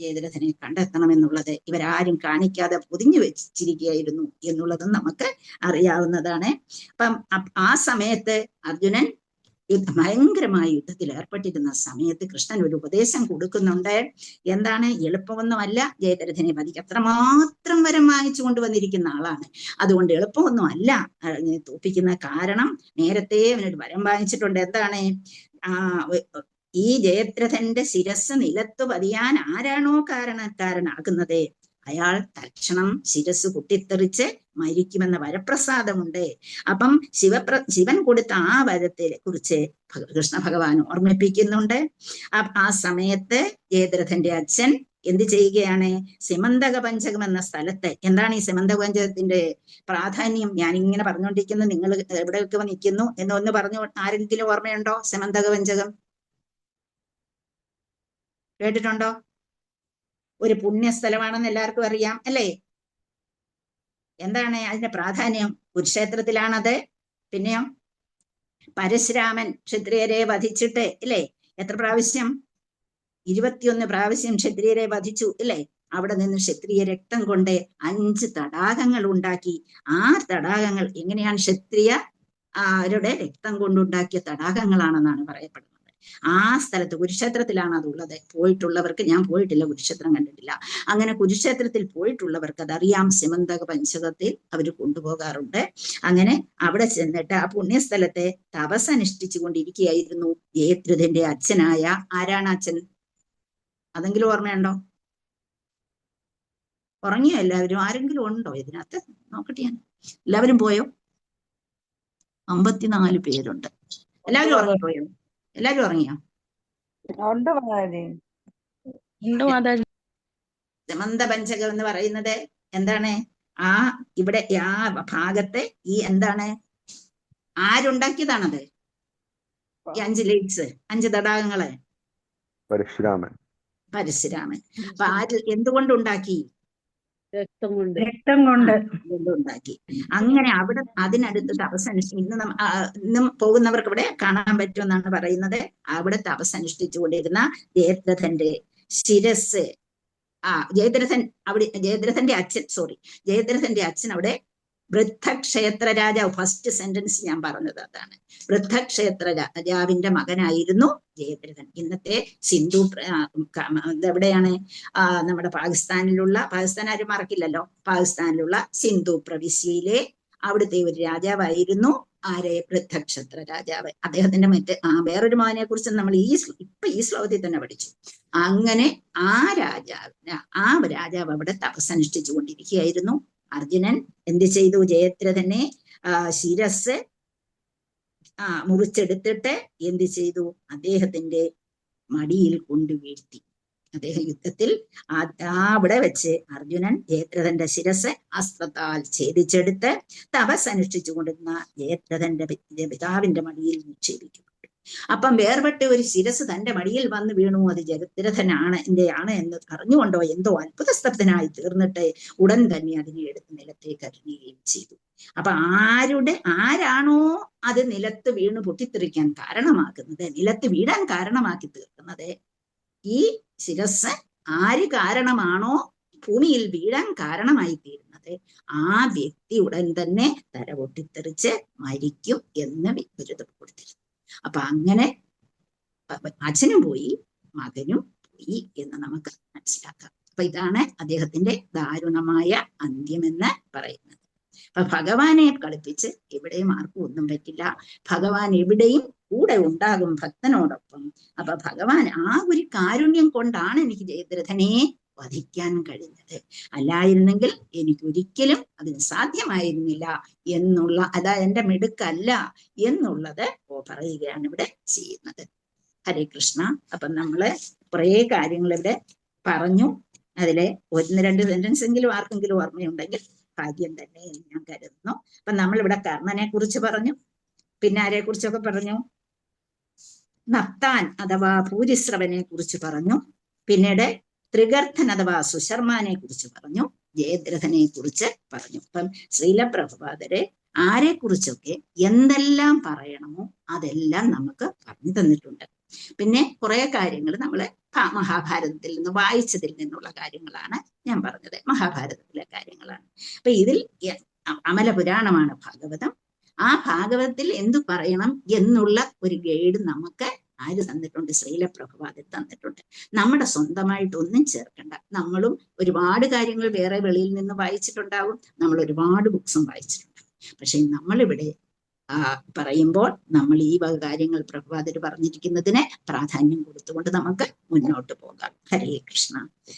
ജയദ്രഥനെ കണ്ടെത്തണം എന്നുള്ളത് ഇവരാരും കാണിക്കാതെ പൊതിഞ്ഞു വെച്ചിരിക്കുകയായിരുന്നു എന്നുള്ളതും നമുക്ക് അറിയാവുന്നതാണ്. അപ്പം ആ സമയത്ത് അർജുനൻ ഭയങ്കരമായ യുദ്ധത്തിൽ ഏർപ്പെട്ടിരുന്ന സമയത്ത് കൃഷ്ണൻ ഒരു ഉപദേശം കൊടുക്കുന്നുണ്ട്. എന്താണ്? എളുപ്പമൊന്നുമല്ല ജയദ്രഥനെ വധിക്കുക. അത്രമാത്രം വരം വാങ്ങിച്ചു കൊണ്ടുവന്നിരിക്കുന്ന ആളാണ്. അതുകൊണ്ട് എളുപ്പമൊന്നും അല്ല തോപ്പിക്കുന്ന. കാരണം നേരത്തെ അവനൊരു വരം വാങ്ങിച്ചിട്ടുണ്ട്. എന്താണ്? ഈ ജയദ്രഥന്റെ ശിരസ് നിലത്ത് പതിയാൻ ആരാണോ കാരണക്കാരനാകുന്നത് അയാൾ തൽക്ഷണം ശിരസ് പൊട്ടിത്തെറിച്ച് മരിക്കുമെന്ന വരപ്രസാദമുണ്ട്. അപ്പം ശിവൻ കൊടുത്ത ആ വരത്തെ കുറിച്ച് കൃഷ്ണ ഭഗവാൻ ഓർമ്മിപ്പിക്കുന്നുണ്ട്. ആ സമയത്ത് ജയദ്രഥന്റെ അച്ഛൻ എന്ത് ചെയ്യുകയാണ്? സിമന്തക പഞ്ചകം എന്ന സ്ഥലത്ത്, എന്താണ് ഈ സിമന്തക പഞ്ചകത്തിന്റെ പ്രാധാന്യം? ഞാനിങ്ങനെ പറഞ്ഞുകൊണ്ടിരിക്കുന്നു, നിങ്ങൾ എവിടെയൊക്കെ നിൽക്കുന്നു എന്നൊന്ന് പറഞ്ഞു. ആരെങ്കിലും ഓർമ്മയുണ്ടോ സിമന്തക പഞ്ചകം? കേട്ടിട്ടുണ്ടോ? ഒരു പുണ്യസ്ഥലമാണെന്ന് എല്ലാവർക്കും അറിയാം അല്ലേ? എന്താണ് അതിന്റെ പ്രാധാന്യം? കുരുക്ഷേത്രത്തിലാണത്. പിന്നെയോ പരശുരാമൻ ക്ഷത്രിയരെ വധിച്ചിട്ട് ഇല്ലേ, എത്ര പ്രാവശ്യം? 21 പ്രാവശ്യം ക്ഷത്രിയരെ വധിച്ചു ഇല്ലേ? അവിടെ നിന്ന് ക്ഷത്രിയ രക്തം കൊണ്ട് 5 തടാകങ്ങൾ ഉണ്ടാക്കി. ആ തടാകങ്ങൾ എങ്ങനെയാണ്? ക്ഷത്രിയരുടെ രക്തം കൊണ്ടുണ്ടാക്കിയ തടാകങ്ങളാണെന്നാണ് പറയപ്പെടുന്നത്. ആ സ്ഥലത്ത് കുരുക്ഷേത്രത്തിലാണ് അതുള്ളത്. പോയിട്ടുള്ളവർക്ക്, ഞാൻ പോയിട്ടില്ല, കുരുക്ഷേത്രം കണ്ടിട്ടില്ല. അങ്ങനെ കുരുക്ഷേത്രത്തിൽ പോയിട്ടുള്ളവർക്ക് അതറിയാം. സിമന്തക പഞ്ചകത്തിൽ അവർ കൊണ്ടുപോകാറുണ്ട്. അങ്ങനെ അവിടെ ചെന്നിട്ട് ആ പുണ്യസ്ഥലത്തെ തപസ്സനുഷ്ഠിച്ചു കൊണ്ടിരിക്കുകയായിരുന്നു ജയദ്രഥന്റെ അച്ഛനായ, ആരാണ് അച്ഛൻ? അതെങ്കിലും ഓർമ്മയുണ്ടോ? ഉറങ്ങിയോ എല്ലാവരും? ആരെങ്കിലും ഉണ്ടോ ഇതിനകത്ത്? നോക്കട്ടെ ഞാൻ. എല്ലാവരും പോയോ? 54 പേരുണ്ട്. എല്ലാവരും ഉറങ്ങിപ്പോയോ? എല്ലാവരും ഉറങ്ങിയോ? സിമന്ത പഞ്ചകം എന്ന് പറയുന്നത് എന്താണ്? ഇവിടെ ആ ഭാഗത്തെ ഈ എന്താണ്, ആരുണ്ടാക്കിയതാണത്? ഈ 5 ലേക്സ്, 5 തടാകങ്ങള് പരശുരാമൻ. അപ്പൊ എന്തുകൊണ്ടുണ്ടാക്കി? രക്തം കൊണ്ട് ഉണ്ടാക്കി. അങ്ങനെ അവിടെ അതിനടുത്ത് തപസ്സനുഷ്ഠിച്ച് ഇന്നും പോകുന്നവർക്ക് ഇവിടെ കാണാൻ പറ്റുമെന്നാണ് പറയുന്നത്. അവിടെ തപസ്സനുഷ്ഠിച്ചു കൊണ്ടിരുന്ന ജയദ്രഥന്റെ ശിരസ്, ജയദ്രഥന്റെ അച്ഛൻ അവിടെ വൃദ്ധക്ഷേത്ര രാജാവ്, ഫസ്റ്റ് സെന്റൻസ് ഞാൻ പറഞ്ഞത് അതാണ്. വൃദ്ധക്ഷേത്ര രാജാവിന്റെ മകനായിരുന്നു ജയദ്രഥൻ. ഇന്നത്തെ സിന്ധു, ഇതെവിടെയാണ്? നമ്മുടെ പാകിസ്ഥാൻ ആരും മറക്കില്ലല്ലോ, പാകിസ്ഥാനിലുള്ള സിന്ധു പ്രവിശ്യയിലെ അവിടുത്തെ ഒരു രാജാവായിരുന്നു ആരെ? വൃദ്ധക്ഷേത്ര രാജാവ്. അദ്ദേഹത്തിന്റെ വേറൊരു മകനെ കുറിച്ച് നമ്മൾ ഈ ശ്ലോകത്തിൽ തന്നെ പഠിച്ചു. അങ്ങനെ ആ രാജാവ് അവിടെ തപസ്സനുഷ്ഠിച്ചു കൊണ്ടിരിക്കുകയായിരുന്നു. അർജുനൻ എന്ത് ചെയ്തു? ജയദ്രഥനെ ശിരസ് മുറിച്ചെടുത്തിട്ട് എന്ത് ചെയ്തു? അദ്ദേഹത്തിന്റെ മടിയിൽ കൊണ്ടു വീഴ്ത്തി. അദ്ദേഹം യുദ്ധത്തിൽ അവിടെ വെച്ച് അർജുനൻ ജയദ്രഥന്റെ ശിരസ് അസ്ത്രത്താൽ ഛേദിച്ചെടുത്ത് തപസ്സനുഷ്ഠിച്ചു കൊണ്ടിരുന്ന ജയദ്രഥന്റെ പിതാവിന്റെ മടിയിൽ നിക്ഷേപിക്കപ്പെട്ടു. അപ്പം വേർപെട്ട ഒരു ശിരസ് തന്റെ മടിയിൽ വന്ന് വീണു. അത് ജയദ്രഥനാണ് എന്ന് അറിഞ്ഞുകൊണ്ടോ എന്തോ അത്ഭുതസ്തബ്ധനായി തീർന്നിട്ട് ഉടൻ തന്നെ അതിനെ എടുത്ത് നിലത്തേക്ക് എറിയുകയും ചെയ്തു. അപ്പൊ ആരാണോ അത് നിലത്ത് വീണ് പൊട്ടിത്തെറിക്കാൻ കാരണമാക്കുന്നത്, നിലത്ത് വീഴാൻ കാരണമാക്കി തീർക്കുന്നത്, ഈ ശിരസ് ആര് കാരണമാണോ ഭൂമിയിൽ വീഴാൻ കാരണമായി തീരുന്നത്, ആ വ്യക്തി ഉടൻ തന്നെ തല പൊട്ടിത്തെറിച്ച് മരിക്കും എന്ന് വിരുദ്ധം കൊടുത്തിരുന്നു. അപ്പൊ അങ്ങനെ അച്ഛനും പോയി, മകനും പോയി എന്ന് നമുക്ക് മനസ്സിലാക്കാം. അപ്പൊ ഇതാണ് അദ്ദേഹത്തിന്റെ ദാരുണമായ അന്ത്യമെന്ന് പറയുന്നത്. അപ്പൊ ഭഗവാനെ കളിപ്പിച്ച് എവിടെയും ആർക്കും ഒന്നും പറ്റില്ല. ഭഗവാൻ എവിടെയും കൂടെ ഉണ്ടാകും ഭക്തനോടൊപ്പം. അപ്പൊ ഭഗവാൻ ആ ഒരു കാരുണ്യം കൊണ്ടാണ് എനിക്ക് ജയദ്രഥനെ വധിക്കാൻ കഴിഞ്ഞത്. അല്ലായിരുന്നെങ്കിൽ എനിക്കൊരിക്കലും അതിന് സാധ്യമായിരുന്നില്ല എന്നുള്ള, എന്റെ മിടുക്കല്ല എന്നുള്ളത് പറയുകയാണ് ഇവിടെ ചെയ്യുന്നത്. ഹരേ കൃഷ്ണ. അപ്പൊ നമ്മള് കുറേ കാര്യങ്ങൾ ഇവിടെ പറഞ്ഞു. അതിലെ 1-2 സെന്റൻസ് എങ്കിലും ആർക്കെങ്കിലും ഓർമ്മയുണ്ടെങ്കിൽ ഭാഗ്യം തന്നെ എന്ന് ഞാൻ കരുതുന്നു. അപ്പൊ നമ്മളിവിടെ കർണനെ കുറിച്ച് പറഞ്ഞു. പിന്നെ ആരെ കുറിച്ചൊക്കെ പറഞ്ഞു? നത്താൻ അഥവാ ഭൂരിശ്രവനെ കുറിച്ച് പറഞ്ഞു. പിന്നീട് ത്രിഗർത്തൻ അഥവാ സുശർമാനെ കുറിച്ച് പറഞ്ഞു. ജയദ്രഥനെ കുറിച്ച് പറഞ്ഞു. അപ്പം ശ്രീലപ്രഭുപാദര് ആരെ കുറിച്ചൊക്കെ എന്തെല്ലാം പറയണമോ അതെല്ലാം നമുക്ക് പറഞ്ഞു തന്നിട്ടുണ്ട്. പിന്നെ കുറെ കാര്യങ്ങൾ നമ്മള് മഹാഭാരതത്തിൽ നിന്ന് വായിച്ചതിൽ നിന്നുള്ള കാര്യങ്ങളാണ് ഞാൻ പറഞ്ഞത്. മഹാഭാരതത്തിലെ കാര്യങ്ങളാണ്. അപ്പൊ ഇതിൽ അമലപുരാണമാണ് ഭാഗവതം. ആ ഭാഗവതത്തിൽ എന്തു പറയണം എന്നുള്ള ഒരു ഗൈഡ് നമുക്ക് ആര് തന്നിട്ടുണ്ട്? ശ്രീലപ്രഭുപാദർ തന്നിട്ടുണ്ട്. നമ്മുടെ സ്വന്തമായിട്ടൊന്നും ചേർക്കണ്ട. നമ്മളും ഒരുപാട് കാര്യങ്ങൾ വേറെ വെളിയിൽ നിന്ന് വായിച്ചിട്ടുണ്ടാവും, നമ്മൾ ഒരുപാട് ബുക്സും വായിച്ചിട്ടുണ്ടാവും. പക്ഷെ നമ്മളിവിടെ പറയുമ്പോൾ നമ്മൾ ഈ വക കാര്യങ്ങൾ പ്രഭുപാദർ പറഞ്ഞിരിക്കുന്നതിന് പ്രാധാന്യം കൊടുത്തുകൊണ്ട് നമുക്ക് മുന്നോട്ട് പോകാം. ഹരേ കൃഷ്ണ.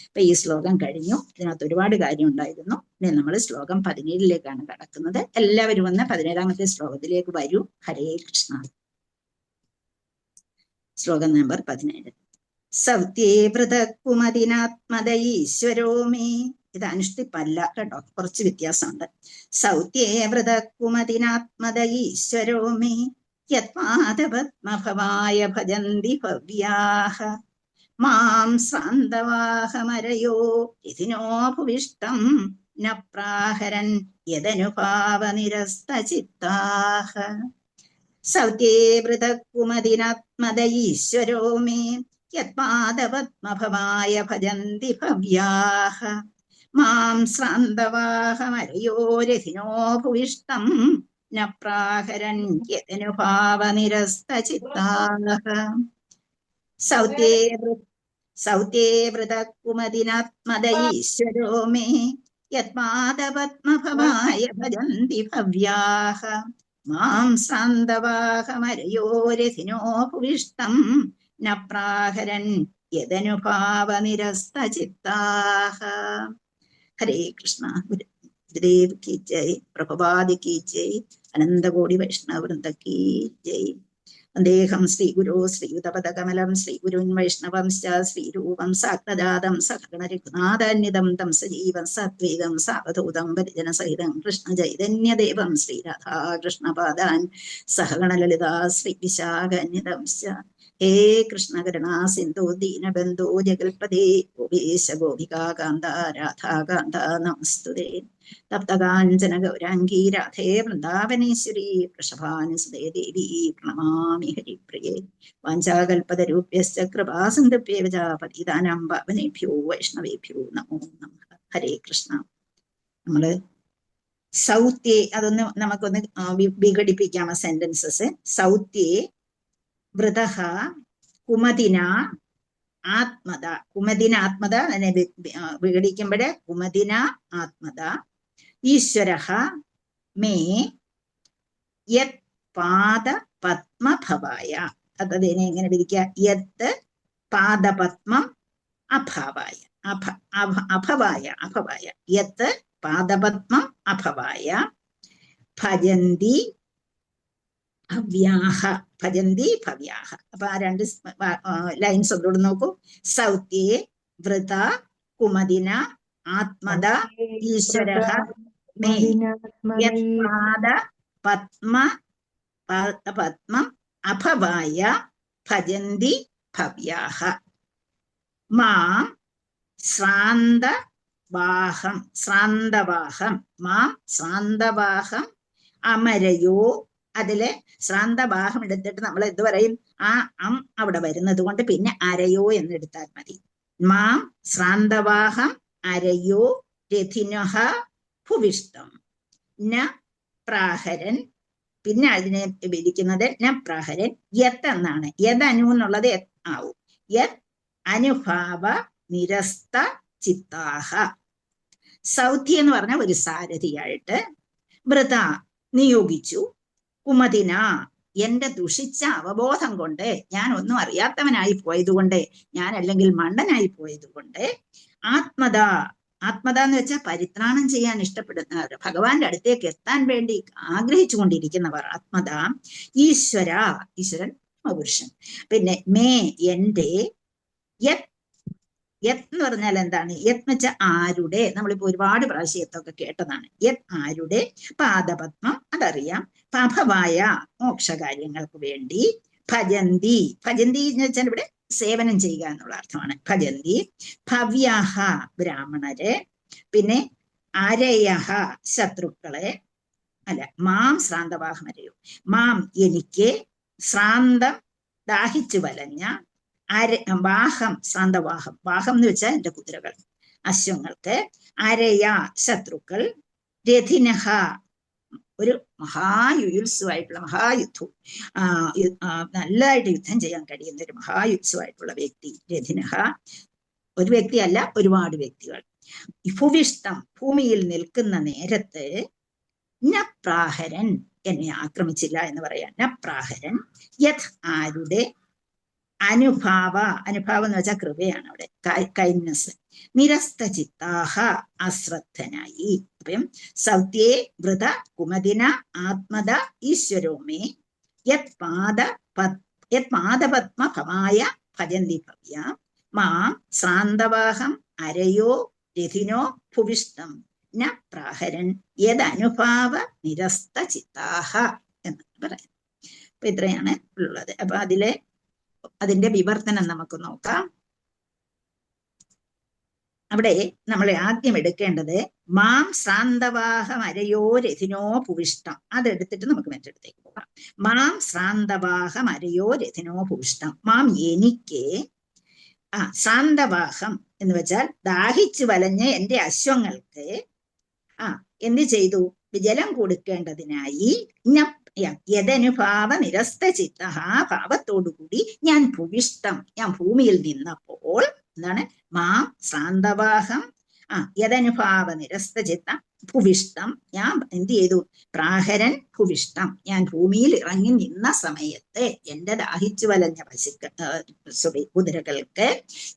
അപ്പൊ ഈ ശ്ലോകം കഴിഞ്ഞു. ഇതിനകത്ത് ഒരുപാട് കാര്യം ഉണ്ടായിരുന്നു. ഇനി നമ്മൾ ശ്ലോകം 17 കടക്കുന്നത്. എല്ലാവരും വന്ന് 17ാമത്തെ ശ്ലോകത്തിലേക്ക് വരൂ. ഹരേ കൃഷ്ണ. ശ്ലോകം നമ്പർ 17. സൗത്യേ വൃതകുമതിനാത്മദ ഈശ്വരോ മേ. ഇത് അനുഷ്ഠിപ്പല്ല കേട്ടോ, കുറച്ച് വ്യത്യാസമുണ്ട്. സൗത്യേ വൃതകുമതിനാത്മദ ഈശ്വരോ മേ യത്പാദപത്മഭവായ ഭജന്തി ഭവ്യാഃ മാം സാന്തവാഹമരയോ യതിനോ ഭുവിഷ്ടം ന പ്രാഹരൻ യദനുഭാവനിരസ്തചിത്താഃ. സൗത്യേ വൃതകുമതിനാത്മദ ഈശ്വരോ മേ യത്പാദപത്മഭവായ ഭജന്തി ഭവ്യാഃ മാം ശ്രാന്തവാഹമരയോരഥിനോ ഭുവിഷ്ടം ന പ്രാഹരൻ യദനുഭാവനിരസ്തചിത്താഃ. സൗത്യേ വൃതകുമതിനാത്മദ ഈശ്വരോ മേ യത്പാദപത്മഭവായ ഭജന്തി ഭവ്യാഃ മാം ശ്രാന്തവാഹമരയോരഥിനോ ഭുവിഷ്ടം ന പ്രാഹരൻ യദനുഭാവനിരസ്തചിത്താഃ. ഹരേ കൃഷ്ണ. ഗുരുദേവ് കി ജയ്, പ്രഭുപാദ് കി ജയ്, അനന്തകോടി വൈഷ്ണവവൃന്ദ കി ജയ്. വന്ദേഹം ശ്രീഗുരോ ശ്രീയുതപദകമലം ശ്രീഗുരുൻ വൈഷ്ണവംശ്ച ശ്രീരൂപം സാഗ്രജാതം സഹഗണരഘുനാഥാന്വിതം തം സജീവം സാത്വികം സാവധൂതം പരിജനസഹിതം കൃഷ്ണചൈതന്യദേവം ശ്രീരാധാകൃഷ്ണപാദാൻ സഹഗണലളിതാ ശ്രീവിശാഖന്വിതംശ്ച. ഹേ കൃഷ്ണ കരുണാ സിന്ധു ദീനബന്ധോ ജഗൽപദേ ഗോപീശ ഗോപികാകാന്ത രാധാകാന്ത നമസ്തുതേ. തപ്തകാഞ്ചന ഗൗരാംഗീ രാധേ വൃന്ദാവനേശ്വരി വൃഷഭാനുസുതേ ദേവി പ്രണമാമി ഹരിപ്രിയേ. വാഞ്ചാകൽപതരൂപ്യശ്ച കൃപാസിന്ധുഭ്യേവ ച പതിതാനാം പാവനേഭ്യോ വൈഷ്ണവേഭ്യോ നമോ നമഃ. ഹരേ കൃഷ്ണ. നമ്മള് സൗത്യേ, അതൊന്ന് നമുക്കൊന്ന് വിഘടിപ്പിക്കാം സെന്റൻസസ്. സൗത്യേ വൃതഃ കുമതിന ആത്മത. കുമതിന ആത്മത അതിനെ വിഘടിക്കുമ്പോഴേ കുമതിന ആത്മത ഈശ്വരഃ മേ യത് പാദ പത്മഭവായ. അതിനെ എങ്ങനെ വിധിക്കുക? യത് പാദപത്മം അഭാവായ. അഭവായ യത് പാദപത്മം അഭവായ ഭജന്തി ഭവ്യാഹ. ഭജന്തി ഭവ്യാഹ. അപ്പൊ ആ രണ്ട് ലൈൻസ് ഒന്നുകൂടെ നോക്കൂ. സൗത്യേ വൃത കുമതിന ആത്മദ ഈശ്വരഃ മേ യത്പാദ പത്മം അഭവായ ഭജന്തി ഭവ്യാഹ മാം ശ്രാന്തവാഹം അമരയോ. അതിലെ ശ്രാന്തവാഹം എടുത്തിട്ട് നമ്മൾ എന്ത് പറയും? ആ അവിടെ വരുന്നത് കൊണ്ട് പിന്നെ അരയോ എന്നെടുത്താൽ മതി. മാം ശ്രാന്തവാഹം അരയോ രഥിനഃ ഭുവിഷ്ടം ന പ്രാഹരൻ. പിന്നെ അതിനെ വിളിക്കുന്നത് ന പ്രാഹരൻ യത് എന്നാണ്. യത് അനു എന്നുള്ളത് ആവും. യത് അനുഭാവ നിരസ്ത ചിത്താഹ. സൗഥി എന്ന് പറഞ്ഞ ഒരു സാരഥിയായിട്ട് വൃത നിയോഗിച്ചു. കുമതിന എന്റെ ദുഷിച്ച അവബോധം കൊണ്ട്, ഞാൻ ഒന്നും അറിയാത്തവനായി പോയതുകൊണ്ട്, ഞാൻ അല്ലെങ്കിൽ മണ്ടനായി പോയതുകൊണ്ട്, ആത്മത എന്ന് വെച്ചാൽ പരിത്രാണം ചെയ്യാൻ ഇഷ്ടപ്പെടുന്നവർ, ഭഗവാന്റെ അടുത്തേക്ക് എത്താൻ വേണ്ടി ആഗ്രഹിച്ചു കൊണ്ടിരിക്കുന്നവർ ആത്മത. ഈശ്വരൻ പുരുഷൻ. പിന്നെ മേ എന്റെ, യത് എന്ന് പറഞ്ഞാൽ എന്താണ്? യത് എന്ന് വെച്ചാൽ ആരുടെ. നമ്മളിപ്പോ ഒരുപാട് പ്രാവശ്യത്തൊക്കെ കേട്ടതാണ്. യത് ആരുടെ പാദപത്മം, അതറിയാം. അഭവായ മോക്ഷകാര്യങ്ങൾക്ക് വേണ്ടി ഭജന്തി എന്ന് വെച്ചാൽ ഇവിടെ സേവനം ചെയ്യുക എന്നുള്ള അർത്ഥമാണ്. ഭജന്തി ഭവ്യാഹ ബ്രാഹ്മണരെ. പിന്നെ അരയഹ ശത്രുക്കളെ. അല്ല, മാം ശ്രാന്തവാഹമരയോ. മാം എനിക്ക്, ശ്രാന്തം ദാഹിച്ചു വലഞ്ഞ, വാഹം ശ്രാന്തവാഹം. വാഹം എന്ന് വെച്ചാൽ എന്റെ കുതിരകൾ, അശ്വങ്ങൾക്ക്. അരയ ശത്രുക്കൾ. രഥിനഹ ഒരു മഹായുത്സവമായിട്ടുള്ള മഹായുദ്ധം, നല്ലതായിട്ട് യുദ്ധം ചെയ്യാൻ കഴിയുന്ന ഒരു മഹായുത്സവമായിട്ടുള്ള വ്യക്തി. രഥിനഹ ഒരു വ്യക്തിയല്ല, ഒരുപാട് വ്യക്തികൾ. ഭൂവിഷ്ടം ഭൂമിയിൽ നിൽക്കുന്ന നേരത്ത് ന പ്രാഹരൻ എന്നെ ആക്രമിച്ചില്ല എന്ന് പറയാൻ. ന പ്രാഹരൻ യത് ആരുടെ അനുഭാവം എന്ന് വെച്ചാൽ കൃപയാണ് അവിടെ, കൈൻഡ്നസ്. നിരസ്ത ചിത്താഹ അശ്രദ്ധനായി. അപ്പം സൗത്യേ വൃത കുമതിന ആത്മത ഈശ്വരോമേ യത് പാദപത്മ ഭവായ ഭജന്തി ഭവ്യ മാം ശ്രാന്തവാഹം അരയോ രഥിനോ ഭുവിഷ്ടം ന പ്രാഹരൻ യദനുഭാവ നിരസ്ത ചിത്താഹ എന്നാണ് പറയുന്നത്. അപ്പൊ ഇത്രയാണ് ഉള്ളത്. അപ്പൊ അതിന്റെ വിവർത്തനം നമുക്ക് നോക്കാം. അവിടെ നമ്മൾ ആദ്യം എടുക്കേണ്ടത് മാം ശ്രാന്തവാഹം അരയോ രഥിനോ ഭുവിഷ്ടം, അതെടുത്തിട്ട് നമുക്ക് മറ്റെടുത്തേക്ക് പോകാം. മാം ശ്രാന്തവാഹം അരയോ രഥിനോ ഭുവിഷ്ടം. മാം എനിക്ക് ശ്രാന്തവാഹം എന്ന് വെച്ചാൽ ദാഹിച്ചു വലഞ്ഞ് എന്റെ അശ്വങ്ങൾക്ക് എന്ത് ചെയ്തു? ജലം കൊടുക്കേണ്ടതിനായി യദനുഭാവ നിരസ്ത ചിത്ത ഭാവത്തോടുകൂടി ഞാൻ ഭൂവിഷ്ടം, ഞാൻ ഭൂമിയിൽ നിന്നപ്പോൾ എന്താണ്? മാം ശ്രാന്തവാഹം യദനുഭാവ നിരസ്ത ചിത്ത ഭൂവിഷ്ടം, ഞാൻ എന്ത് ചെയ്തു? പ്രാഹരൻ ഭൂവിഷ്ടം, ഞാൻ ഭൂമിയിൽ ഇറങ്ങി നിന്ന സമയത്ത് എന്റെ ദാഹിച്ചു വലഞ്ഞ കുതിരകൾക്ക്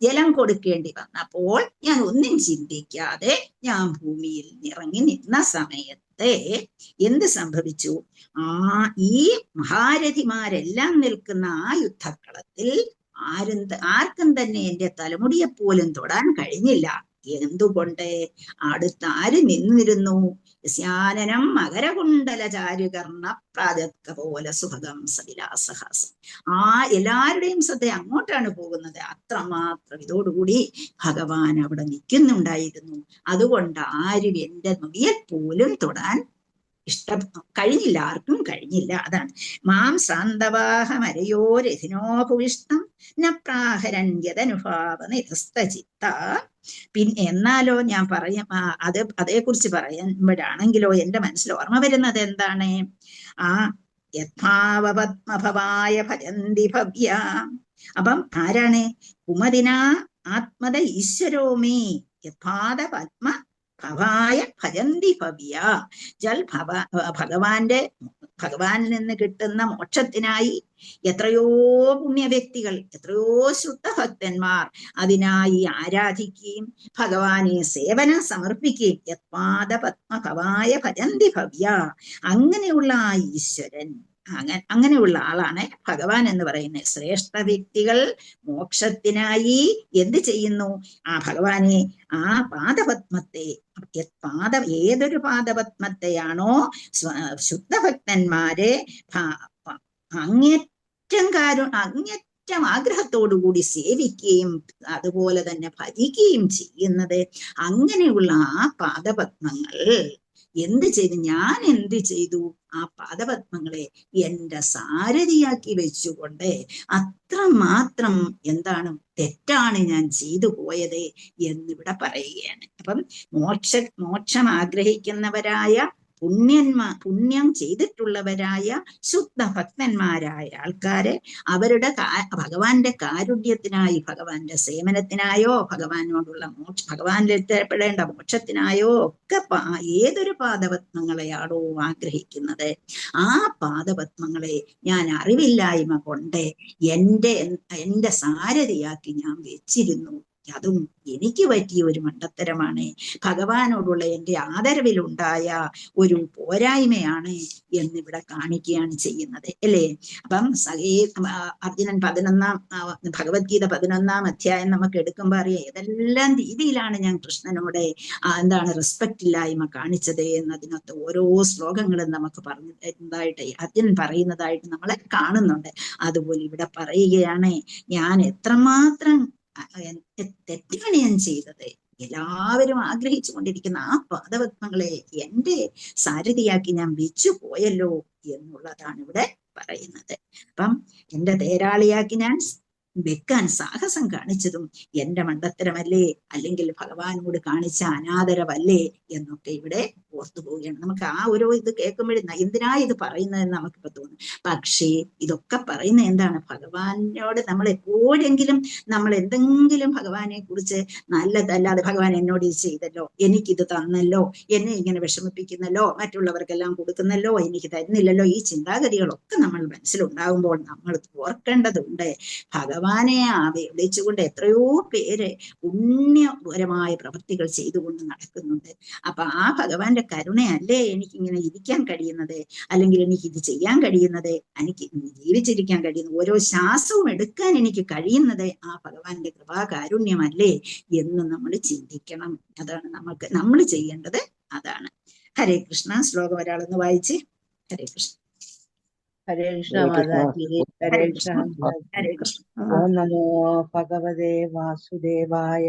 ജലം കൊടുക്കേണ്ടി വന്നപ്പോൾ ഞാൻ ഒന്നും ചിന്തിക്കാതെ ഞാൻ ഭൂമിയിൽ ഇറങ്ങി നിന്ന സമയത്ത് എന്ത് സംഭവിച്ചു? ഈ മഹാരഥിമാരെല്ലാം നിൽക്കുന്ന ആ യുദ്ധക്കളത്തിൽ ആർക്കും തന്നെ എന്റെ തലമുടിയെപ്പോലും തൊടാൻ കഴിഞ്ഞില്ല. എന്തുകൊണ്ട്? അടുത്ത് ആര് നിന്നിരുന്നു? യസ്യാനനം മകരകുണ്ടല ചാരുകർണ പ്രാജക്ക പോലെ സുഭഗം സവിലാസഹാസം. എല്ലാവരുടെയും ശ്രദ്ധ അങ്ങോട്ടാണ് പോകുന്നത്. അത്രമാത്രം ഇതോടുകൂടി ഭഗവാൻ അവിടെ നിൽക്കുന്നുണ്ടായിരുന്നു. അതുകൊണ്ട് ആരും എന്റെ മുടിയെപ്പോലും തൊടാൻ കഴിഞ്ഞില്ല, ആർക്കും കഴിഞ്ഞില്ല. അതാണ് മാം ശ്രാന്തവാഹമരയോ രഥിനോ ഭുവിഷ്ടം ന പ്രാഹരൻ യദനുഭാവ നിരസ്ത ചിത്ത. പിന്നെ എന്നാലോ ഞാൻ അതേക്കുറിച്ച് പറയുമ്പോഴാണെങ്കിലോ എന്റെ മനസ്സിൽ ഓർമ്മ വരുന്നത് എന്താണ്? യദ്ഭാവപത്മഭവായ ഭജന്തി ഭവ്യ. അപ്പം ആരാണ്? കുമതിന ആത്മത ഈശ്വരോമേ യദ്ഭാത പത്മ ഭവായ ഭജന്തി ഭവ്യ. ഭഗവാനിൽ നിന്ന് കിട്ടുന്ന മോക്ഷത്തിനായി എത്രയോ പുണ്യവ്യക്തികൾ, എത്രയോ ശുദ്ധഭക്തന്മാർ അതിനായി ആരാധിക്കുകയും ഭഗവാനെ സേവനം സമർപ്പിക്കുകയും യത്പാദപത്മ ഭവായ ഭജന്തി ഭവ്യ. അങ്ങനെയുള്ള ആ ഈശ്വരൻ, അങ്ങനെയുള്ള ആളാണ് ഭഗവാൻ എന്ന് പറയുന്നത്. ശ്രേഷ്ഠ വ്യക്തികൾ മോക്ഷത്തിനായി എന്ത് ചെയ്യുന്നു? ഭഗവാനെ പാദപത്മത്തെ, ഏതൊരു പാദപത്മത്തെയാണോ ശുദ്ധഭക്തന്മാരെ അങ്ങേറ്റം ആഗ്രഹത്തോടുകൂടി സേവിക്കുകയും അതുപോലെ തന്നെ ഭജിക്കുകയും ചെയ്യുന്നത്, അങ്ങനെയുള്ള ആ പാദപത്മങ്ങൾ ഞാൻ എന്ത് ചെയ്തു? ആ പാദപത്മങ്ങളെ എന്റെ സാരഥിയാക്കി വെച്ചുകൊണ്ട് അത്രമാത്രം തെറ്റാണ് ഞാൻ ചെയ്തു പോയത് എന്നിവിടെ പറയുകയാണ്. അപ്പം മോക്ഷം ആഗ്രഹിക്കുന്നവരായ പുണ്യം ചെയ്തിട്ടുള്ളവരായ ശുദ്ധ ഭക്തന്മാരായ ആൾക്കാരെ അവരുടെ ഭഗവാന്റെ കാരുണ്യത്തിനായി, ഭഗവാന്റെ സേവനത്തിനായോ, ഭഗവാനിൽ എത്തപ്പെടേണ്ട മോക്ഷത്തിനായോ ഒക്കെ ഏതൊരു പാദപത്മങ്ങളെയാണോ ആഗ്രഹിക്കുന്നത്, ആ പാദപത്മങ്ങളെ ഞാൻ അറിവില്ലായ്മ കൊണ്ട് എന്റെ സാരഥിയാക്കി ഞാൻ വെച്ചിരുന്നു. അതും എനിക്ക് പറ്റിയ ഒരു മണ്ടത്തരമാണ്, ഭഗവാനോടുള്ള എന്റെ ആദരവിലുണ്ടായ ഒരു പോരായ്മയാണ് എന്നിവിടെ കാണിക്കുകയാണ് ചെയ്യുന്നത്, അല്ലേ? അപ്പം അർജുനൻ ഭഗവത്ഗീത 11-ാം അധ്യായം നമുക്ക് എടുക്കുമ്പോൾ അറിയാം ഏതെല്ലാം രീതിയിലാണ് ഞാൻ കൃഷ്ണനോട് റെസ്പെക്ട് ഇല്ലായ്മ കാണിച്ചത് എന്നതിനകത്ത് ഓരോ ശ്ലോകങ്ങളും നമുക്ക് പറഞ്ഞതായിട്ട് അർജുനൻ പറയുന്നതായിട്ട് നമ്മളെ കാണുന്നുണ്ട്. അതുപോലെ ഇവിടെ പറയുകയാണ്, ഞാൻ എത്രമാത്രം തെറ്റാണ് ഞാൻ ചെയ്തത്. എല്ലാവരും ആഗ്രഹിച്ചു കൊണ്ടിരിക്കുന്ന ആ പാദപത്മങ്ങളെ എന്റെ സാരഥിയാക്കി ഞാൻ വെച്ചു പോയല്ലോ എന്നുള്ളതാണ് ഇവിടെ പറയുന്നത്. അപ്പം എന്റെ തേരാളിയാക്കി ഞാൻ വെക്കാൻ സാഹസം കാണിച്ചതും എന്റെ മണ്ടത്തരമല്ലേ, അല്ലെങ്കിൽ ഭഗവാനോട് കാണിച്ച അനാദരവല്ലേ എന്നൊക്കെ ഇവിടെ ഓർത്തു പോവുകയാണ്. നമുക്ക് ആ ഒരു ഇത് കേൾക്കുമ്പോഴും എന്തിനാ ഇത് പറയുന്നതെന്ന് നമുക്കിപ്പോ തോന്നും. പക്ഷേ ഇതൊക്കെ പറയുന്നത് എന്താണ്? ഭഗവാനോട് നമ്മൾ എപ്പോഴെങ്കിലും നമ്മൾ എന്തെങ്കിലും ഭഗവാനെ കുറിച്ച് നല്ലതല്ലാതെ, ഭഗവാൻ എന്നോട് ഇത് ചെയ്തല്ലോ, എനിക്കിത് തന്നല്ലോ, എന്നെ ഇങ്ങനെ വിഷമിപ്പിക്കുന്നല്ലോ, മറ്റുള്ളവർക്കെല്ലാം കൊടുക്കുന്നല്ലോ, എനിക്ക് തരുന്നില്ലല്ലോ, ഈ ചിന്താഗതികളൊക്കെ നമ്മൾ മനസ്സിലുണ്ടാകുമ്പോൾ നമ്മൾ ഓർക്കേണ്ടതുണ്ട്, ഭഗവാനെ വിളിച്ചുകൊണ്ട് എത്രയോ പേര് പുണ്യപരമായ പ്രവൃത്തികൾ ചെയ്തുകൊണ്ട് നടക്കുന്നുണ്ട്. അപ്പൊ ആ ഭഗവാന്റെ കരുണയല്ലേ എനിക്കിങ്ങനെ ഇരിക്കാൻ കഴിയുന്നത്, അല്ലെങ്കിൽ എനിക്ക് ഇത് ചെയ്യാൻ കഴിയുന്നത്, എനിക്ക് ജീവിച്ചിരിക്കാൻ കഴിയുന്നത്, ഓരോ ശ്വാസവും എടുക്കാൻ എനിക്ക് കഴിയുന്നത് ആ ഭഗവാന്റെ കൃപാകാരുണ്യമല്ലേ എന്ന് നമ്മൾ ചിന്തിക്കണം. അതാണ് നമ്മൾ ചെയ്യേണ്ടത്. അതാണ്. ഹരേ കൃഷ്ണ. ശ്ലോകം ഒരാളൊന്ന് വായിച്ച്. ഹരേ കൃഷ്ണ. ഹരേ കൃഷ്ണ ഹരേ കൃഷ്ണ. മാതാജി. ഹരേ ഹരേ കൃഷ്ണ കൃഷ്ണ. മാതാജി. ഹരേ കൃഷ്ണ. ഓം നമോ ഭഗവതേ വാസുദേവായ.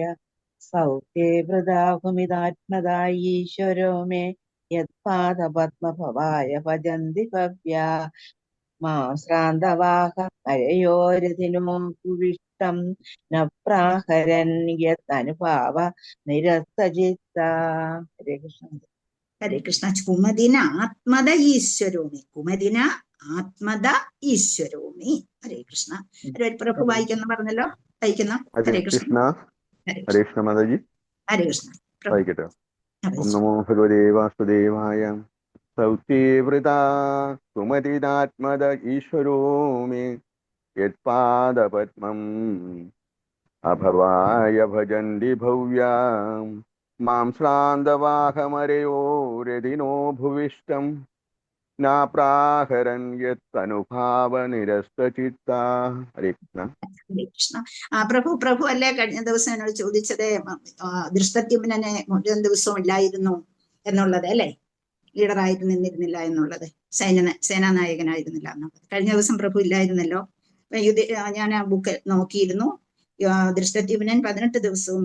സൗഖ്യേ വൃതാഹുമിതാത്മദായി ഈശ്വരോ മേ യത്പാദപദ്മഭവായ ഭജന്തി ഭവ്യാ. മാം ശ്രാന്തവാഹ ഹരയോരതിനോ കുവിഷ്ടം ന പ്രാഹരൻ യത്തനുഭാവ നിരസ്തചിത്ത. ഹരേ കൃഷ്ണ. ഹരേ കൃഷ്ണ. കുമതിന ആത്മത ഈശ്വരോമി. കുമതിന ആത്മത ഈശ്വരോമി. ഹരേ കൃഷ്ണ. പ്രഭു വായിക്കുന്നു പറഞ്ഞല്ലോ, വായിക്കുന്നു. ഹരേ കൃഷ്ണ. ഹരേ കൃഷ്ണ മാതാജി. ഹരേ കൃഷ്ണ. വായിക്കട്ടെ. ഓം നമോ ഭഗവതേ വാസുദേവായ. സൗഖ്യേവൃതാ സുമതിദാത്മദ ഈശ്വരോ മേ യത്പാദപദ്മം അഭവായ ഭജന്തി ഭവ്യാം. മാം ശ്രാന്തവാഹമരയോരതിനോ ഭുവിഷ്ടം നാപ്രാഹരൻ യത്തനുഭാവ നിരസ്തചിത്താ. ഹരേ കൃഷ്ണ. ഹരേ കൃഷ്ണ. പ്രഭു അല്ലേ കഴിഞ്ഞ ദിവസം എന്നോട് ചോദിച്ചത് ദൃഷ്ടദ്യുമ്നനെ മുഴുവൻ ദിവസവും ഇല്ലായിരുന്നു എന്നുള്ളത് അല്ലേ, ലീഡറായിട്ട് നിന്നിരുന്നില്ല എന്നുള്ളത്, സേനാനായകനായിരുന്നില്ല എന്നുള്ളത്. കഴിഞ്ഞ ദിവസം പ്രഭു ഇല്ലായിരുന്നല്ലോ. ഞാൻ ആ ബുക്ക് നോക്കിയിരുന്നു. ദൃഷ്ടദ്യുമ്നൻ 18 ദിവസവും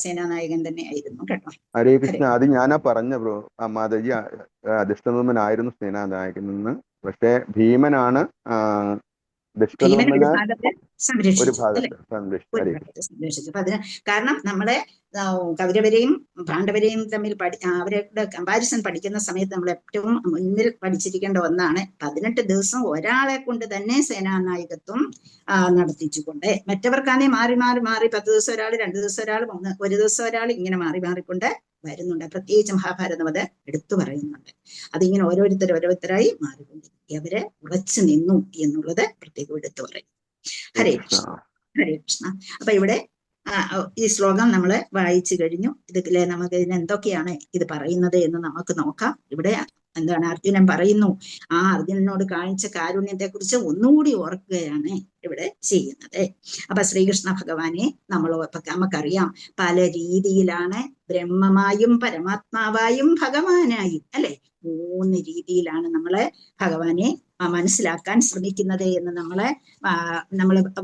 സേനാനായകൻ തന്നെയായിരുന്നു കേട്ടോ. ഹരേ കൃഷ്ണ. അത് ഞാനാ പറഞ്ഞ മാതാജി. ദൃഷ്ടദ്യുമ്നനായിരുന്നു സേനാനായകൻ എന്ന്. പക്ഷെ ഭീമനാണ് ദൃഷ്ടദ്യുമ്നനെ ഒരു ഭാഗത്ത് സംരക്ഷിച്ചു. അപ്പൊ അതിന് കാരണം നമ്മളെ കൗരവരെയും പാണ്ഡവരെയും തമ്മിൽ അവരുടെ കമ്പാരിസൺ പഠിക്കുന്ന സമയത്ത് നമ്മൾ ഏറ്റവും മുന്നിൽ പഠിച്ചിരിക്കേണ്ട ഒന്നാണ് 18 ദിവസം ഒരാളെ കൊണ്ട് തന്നെ സേനാനായകത്വം നടത്തിച്ചുകൊണ്ട്, മറ്റവർക്കാണെങ്കിൽ മാറി മാറി മാറി 10 ദിവസം ഒരാൾ, 2 ദിവസം ഒരാൾ, 1 ദിവസം ഒരാൾ, ഇങ്ങനെ മാറി മാറിക്കൊണ്ട് വരുന്നുണ്ട്. പ്രത്യേകിച്ച് മഹാഭാരതം അത് എടുത്തു പറയുന്നുണ്ട്. അതിങ്ങനെ ഓരോരുത്തരായി മാറിക്കൊണ്ടിരിക്കും. അവരെ ഉറച്ചു നിന്നു എന്നുള്ളത് പ്രത്യേകം എടുത്തു പറയും. ഹരേ കൃഷ്ണ. ഹരേ കൃഷ്ണ. അപ്പൊ ഇവിടെ ഈ ശ്ലോകം നമ്മൾ വായിച്ചു കഴിഞ്ഞു. ഇതിലെ നമുക്ക് ഇതിന് എന്തൊക്കെയാണ് ഇത് പറയുന്നത് എന്ന് നമുക്ക് നോക്കാം. ഇവിടെ എന്താണ് അർജുനൻ പറയുന്നു. ആ അർജുനനോട് കാണിച്ച കാരുണ്യത്തെ കുറിച്ച് ഒന്നുകൂടി ഓർക്കുകയാണ് ഇവിടെ ചെയ്യുന്നത്. അപ്പൊ ശ്രീകൃഷ്ണ ഭഗവാനെ നമുക്കറിയാം പല രീതിയിലാണ് ബ്രഹ്മമായും പരമാത്മാവായും ഭഗവാനായും അല്ലെ, 3 രീതിയിലാണ് നമ്മളെ ഭഗവാനെ മനസ്സിലാക്കാൻ ശ്രമിക്കുന്നത് എന്ന് നമ്മള്